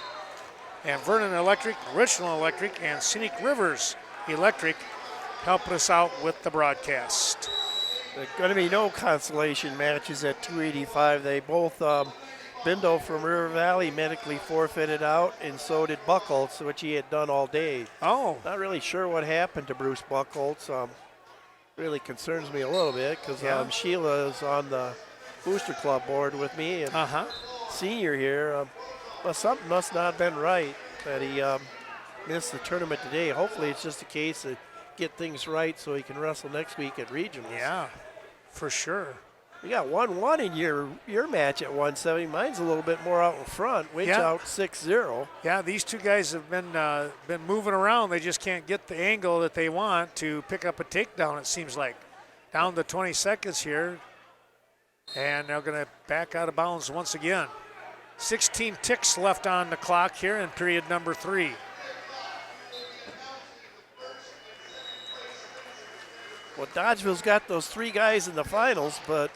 A: and Vernon Electric, Richland Electric, and Scenic Rivers Electric helping us out with the broadcast.
B: There's going to be no consolation matches at 285. They both, Bindo from River Valley medically forfeited out, and so did Buckholz, which he had done all day.
A: Oh.
B: Not really sure what happened to Bruce Buckholz. Really concerns me a little bit because Sheila is on the Booster Club board with me, and senior here. Something must not have been right that he missed the tournament today. Hopefully it's just a case of get things right so he can wrestle next week at regionals.
A: Yeah, for sure.
B: You got 1-1 in your match at 170. Mine's a little bit more out in front. Winch out 6-0.
A: Yeah, these two guys have been moving around. They just can't get the angle that they want to pick up a takedown, it seems like. Down to 20 seconds here. And they're going to back out of bounds once again. 16 ticks left on the clock here in period number 3.
B: Well, Dodgeville's got those 3 guys in the finals, but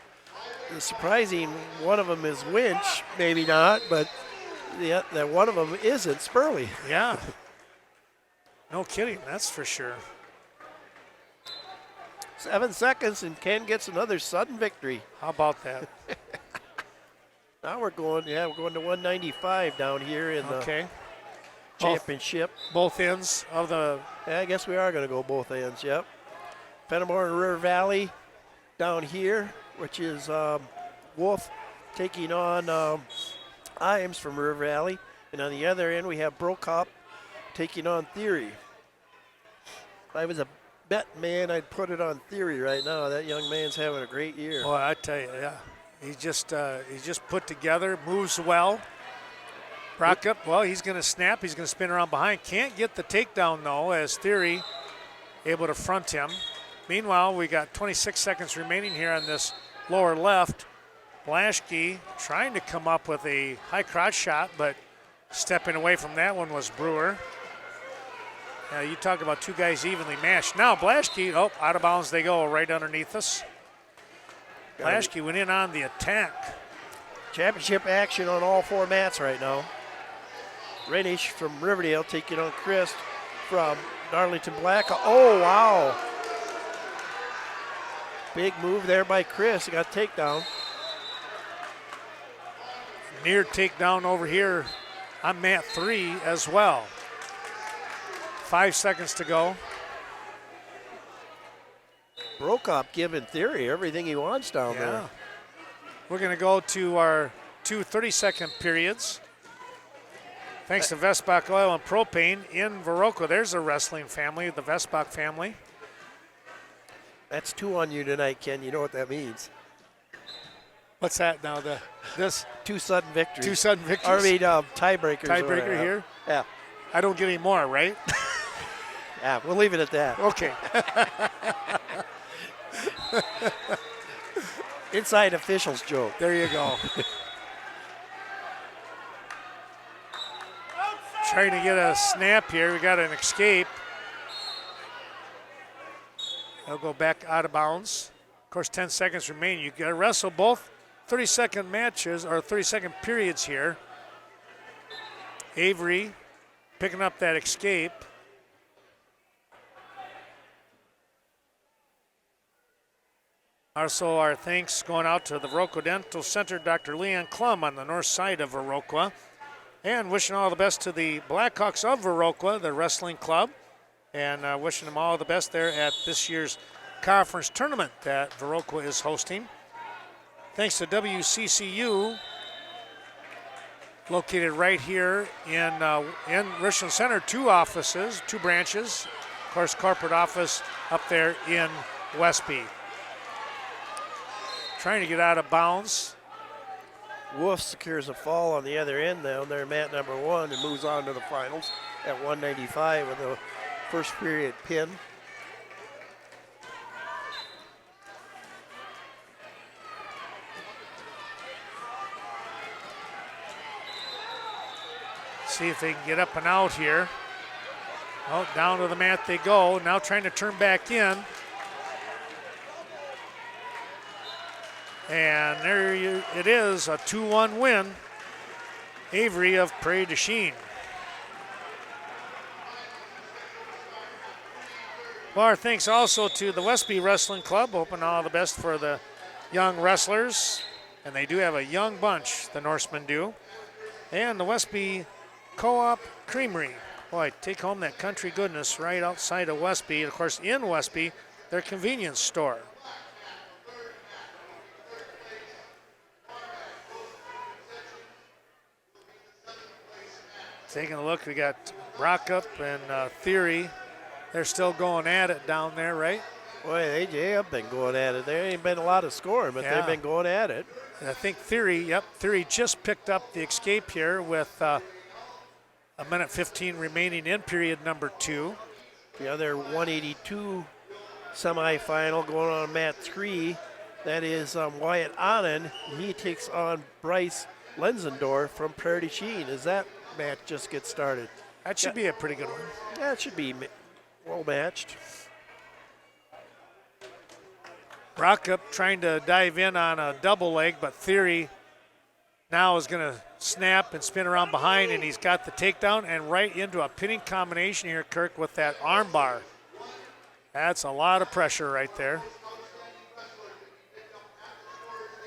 B: the surprising one of them is Winch, maybe not, but that one of them isn't Spurley.
A: Yeah. No kidding, that's for sure.
B: 7 seconds, and Ken gets another sudden victory.
A: How about that?
B: Now we're going to 195 down here in the championship.
A: Both ends of the...
B: Yeah, I guess we are going to go both ends, yep. Fenimore and River Valley down here, which is Wolf taking on Iams from River Valley. And on the other end, we have Brokop taking on Theory. If I was a bet man, I'd put it on Theory right now. That young man's having a great year.
A: Boy, I tell you, yeah. He's just put together, moves well. Brokop, well, he's going to snap. He's going to spin around behind. Can't get the takedown, though, as Theory able to front him. Meanwhile, we got 26 seconds remaining here on this lower left. Blaschke trying to come up with a high crotch shot, but stepping away from that one was Brewer. Now you talk about two guys evenly matched. Now Blaschke, out of bounds they go, right underneath us. Blaschke went in on the attack.
B: Championship action on all 4 mats right now. Renish from Riverdale taking on Christ from Darlington Black. Oh, wow. Big move there by Chris. He got takedown.
A: Near takedown over here on mat 3 as well. 5 seconds to go.
B: Brokop giving Theory everything he wants down there.
A: We're going to go to our 2 30-second periods. Thanks to Vestbach Oil and Propane in Viroqua. There's a wrestling family, the Vestbach family.
B: That's 2 on you tonight, Ken. You know what that means.
A: What's that now? This
B: 2 sudden victories.
A: 2 sudden victories.
B: I mean, tiebreakers.
A: Tiebreaker here?
B: Yeah.
A: I don't get any more, right?
B: Yeah, we'll leave it at that.
A: Okay.
B: Inside officials joke.
A: There you go. Trying to get a snap here. We got an escape. They'll go back out of bounds. Of course, 10 seconds remain. You got to wrestle both 30-second matches or 30-second periods here. Avery picking up that escape. Also, our thanks going out to the Viroqua Dental Center, Dr. Leon Klum on the north side of Viroqua. And wishing all the best to the Blackhawks of Viroqua, the wrestling club. And wishing them all the best there at this year's conference tournament that Viroqua is hosting. Thanks to WCCU located right here in Richland Center. 2 offices, 2 branches. Of course, corporate office up there in Westby. Trying to get out of bounds.
B: Wolf secures a fall on the other end down there, mat number 1, and moves on to the finals at 195 with a first period pin.
A: See if they can get up and out here. Oh, down to the mat they go. Now trying to turn back in. And there it is, a 2-1 win. Avery of Prairie du Chien. Well, our thanks also to the Westby Wrestling Club. Hoping all the best for the young wrestlers. And they do have a young bunch, the Norsemen do. And the Westby Co-op Creamery. Boy, take home that country goodness right outside of Westby. Of course, in Westby, their convenience store. Taking a look, we got Brockup and Theory. They're still going at it down there, right?
B: Boy, they have been going at it. There ain't been a lot of scoring, but they've been going at it.
A: And I think Theory just picked up the escape here with a minute 15 remaining in period number 2.
B: The other 182 semifinal going on mat 3. That is Wyatt Anand. He takes on Bryce Lenzendorf from Prairie du Chien as that match just gets started.
A: That should be a pretty good one.
B: Yeah, it should be well matched.
A: Brockup trying to dive in on a double leg, but Theory now is going to snap and spin around behind, and he's got the takedown and right into a pinning combination here, Kirk, with that arm bar. That's a lot of pressure right there.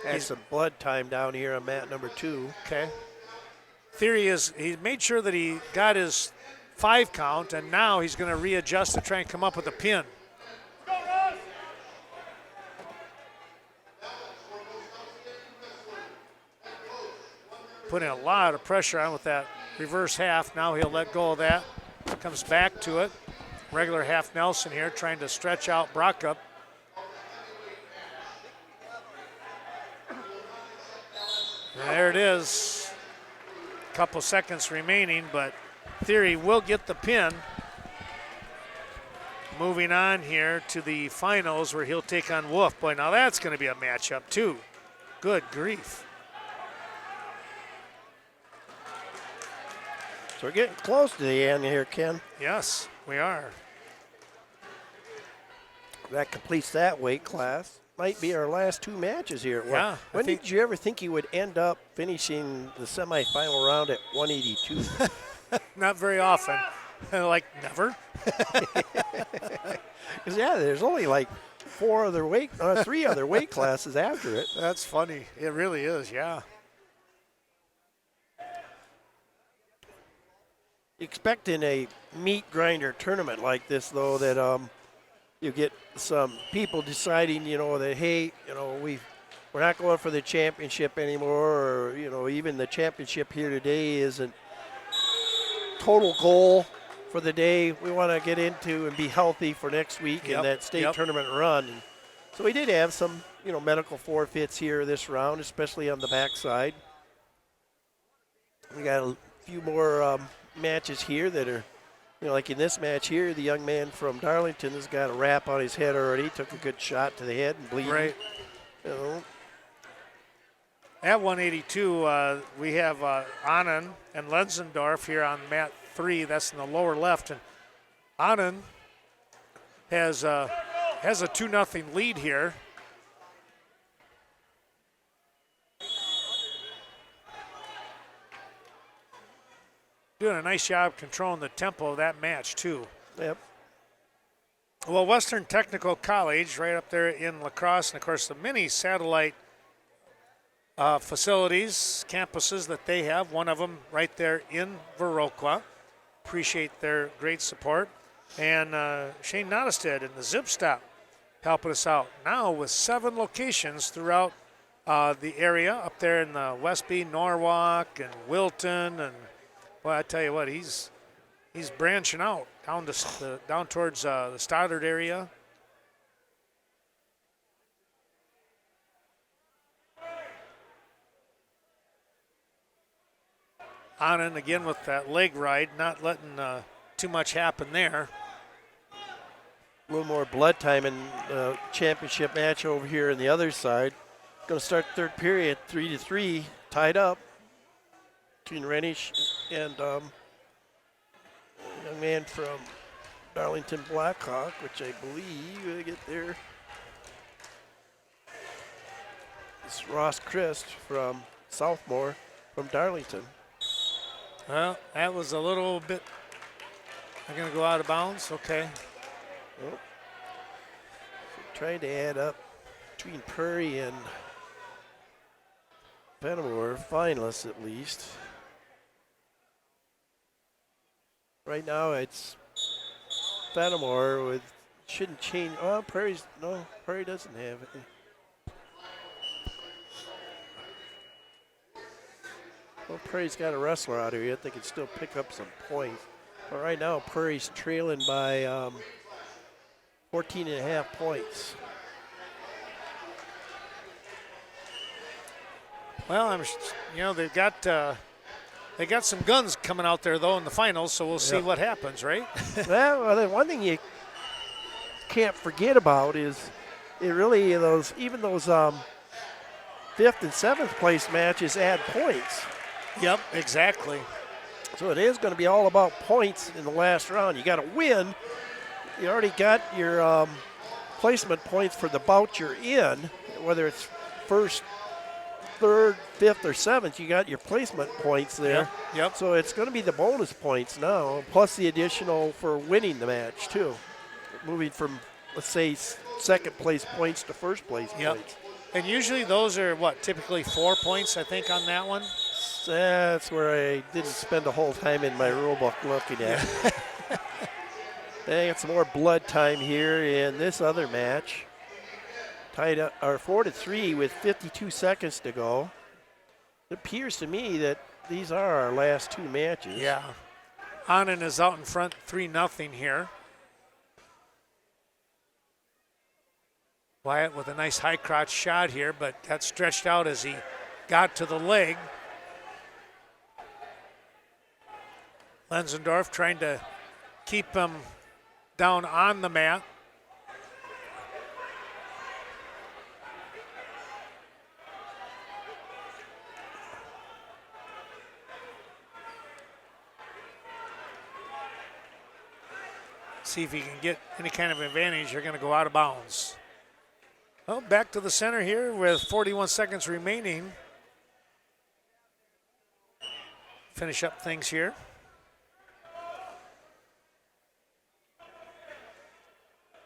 B: Had some blood time down here on mat number 2.
A: Okay. Theory he made sure that he got his 5 count, and now he's going to readjust to try and come up with a pin. Putting a lot of pressure on with that reverse half. Now he'll let go of that. Comes back to it. Regular half Nelson here trying to stretch out Brockup. And there it is. A couple seconds remaining, but Theory will get the pin. Moving on here to the finals where he'll take on Wolf. Boy, now that's going to be a matchup too. Good grief.
B: So we're getting close to the end here, Ken.
A: Yes, we are.
B: That completes that weight class. Might be our last 2 matches here.
A: Yeah.
B: When did you ever think you would end up finishing the semifinal round at 182?
A: Not very often. Like never.
B: Because there's only like 3 other weight classes after it.
A: That's funny. It really is, yeah.
B: Expecting a meat grinder tournament like this, though, that you get some people deciding, that, hey, we're not going for the championship anymore, or, even the championship here today isn't total goal for the day. We want to get into and be healthy for next week in that state tournament run. And so we did have some, medical forfeits here this round, especially on the backside. We got a few more matches here that are, like in this match here, the young man from Darlington has got a wrap on his head already. Took a good shot to the head and bleeding.
A: Right. At 182, we have Anand and Lenzendorf here on mat 3. That's in the lower left. And Anand has a 2-0 lead here. Doing a nice job controlling the tempo of that match, too.
B: Yep.
A: Well, Western Technical College, right up there in La Crosse, and of course the many satellite facilities, campuses that they have. One of them right there in Viroqua. Appreciate their great support. And Shane Nottestead and the Zip Stop helping us out. Now with 7 locations throughout the area up there in the Westby, Norwalk, and Wilton, and well, I tell you what, he's branching out down towards the Stoddard area. Anand again with that leg ride, not letting too much happen there.
B: A little more blood time in the championship match over here on the other side. Going to start third period, 3-3, tied up between Renish and young man from Darlington Blackhawk, which I believe I get there. It's Ross Christ from Southmore from Darlington.
A: Well, that was a little bit. I'm going to go out of bounds. Okay.
B: Oh. So trying to add up between Prairie and Fenimore, finalists at least. Right now it's Fenimore with, shouldn't change. Oh, Prairie doesn't have it. Well, Prairie's got a wrestler out here yet. They can still pick up some points. But right now, Prairie's trailing by 14 and a half points.
A: Well, they've got some guns coming out there though in the finals, so we'll see what happens, right?
B: Well, the one thing you can't forget about is those fifth and seventh place matches add points.
A: Yep, exactly.
B: So it is going to be all about points in the last round. You got to win. You already got your placement points for the bout you're in, whether it's first, third, fifth, or seventh. You got your placement points there.
A: Yep.
B: So it's going to be the bonus points now, plus the additional for winning the match too. Moving from, let's say, second place points to first place points.
A: And usually those are typically 4 points, I think, on that one.
B: That's where I didn't spend a whole time in my rule book looking at it. They got some more blood time here in this other match. Tied up, or 4-3 with 52 seconds to go. It appears to me that these are our last two matches.
A: Yeah. Anand is out in front 3-0 here. Wyatt with a nice high crotch shot here, but got stretched out as he got to the leg. Lenzendorf trying to keep him down on the mat. See if he can get any kind of advantage. They're going to go out of bounds. Well, back to the center here with 41 seconds remaining. Finish up things here.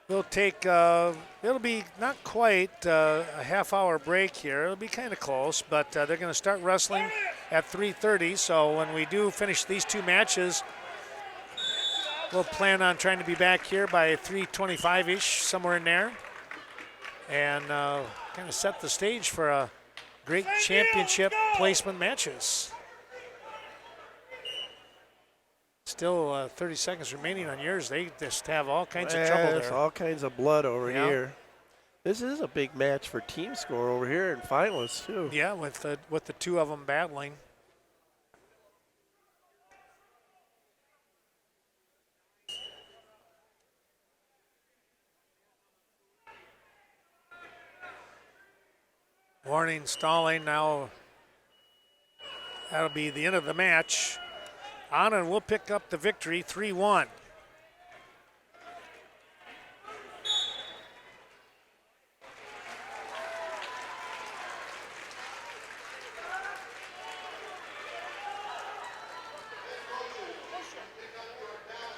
A: We'll take, it'll be not quite a half-hour break here. It'll be kind of close, but they're going to start wrestling at 3:30. So when we do finish these two matches, we'll plan on trying to be back here by 3:25-ish, somewhere in there, and kind of set the stage for a great championship placement matches. Still 30 seconds remaining on yours. They just have all kinds of trouble there.
B: All kinds of blood over here. This is a big match for team score over here and finalists too.
A: Yeah, with the two of them battling. Warning, stalling now. That'll be the end of the match. Anand will pick up the victory, 3-1.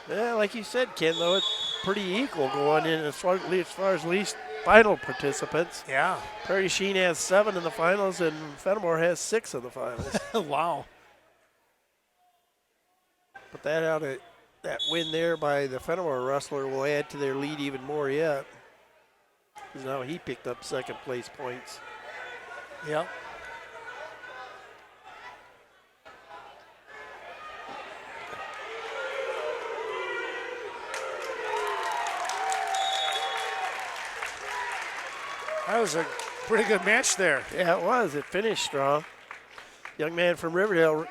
B: Yeah, like you said, Ken, though, it's pretty equal going in as far as least final participants.
A: Yeah.
B: Prairie Sheen has 7 in the finals, and Fenimore has 6 in the finals.
A: Wow.
B: But that win there by the Fenimore wrestler will add to their lead even more yet. Because now he picked up second place points.
A: Yep. That was a pretty good match there.
B: Yeah, it was. It finished strong. Young man from Riverdale,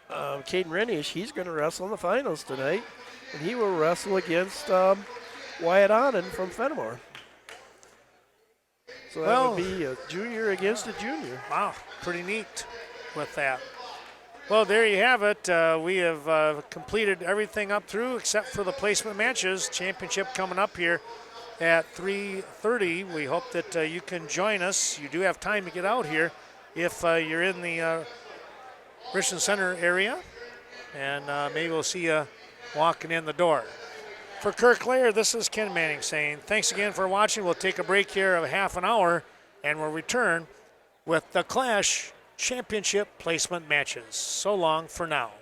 B: Caden Renish, he's going to wrestle in the finals tonight, and he will wrestle against Wyatt Onnen from Fenimore. So that would be a junior against a junior.
A: Wow, pretty neat with that. Well, there you have it. We have completed everything up through except for the placement matches. Championship coming up here at 3:30. We hope that you can join us. You do have time to get out here if you're in the Richland Center area, and maybe we'll see you walking in the door. For Kirk Lair, this is Ken Manning saying thanks again for watching. We'll take a break here of half an hour, and we'll return with the Clash Championship placement matches. So long for now.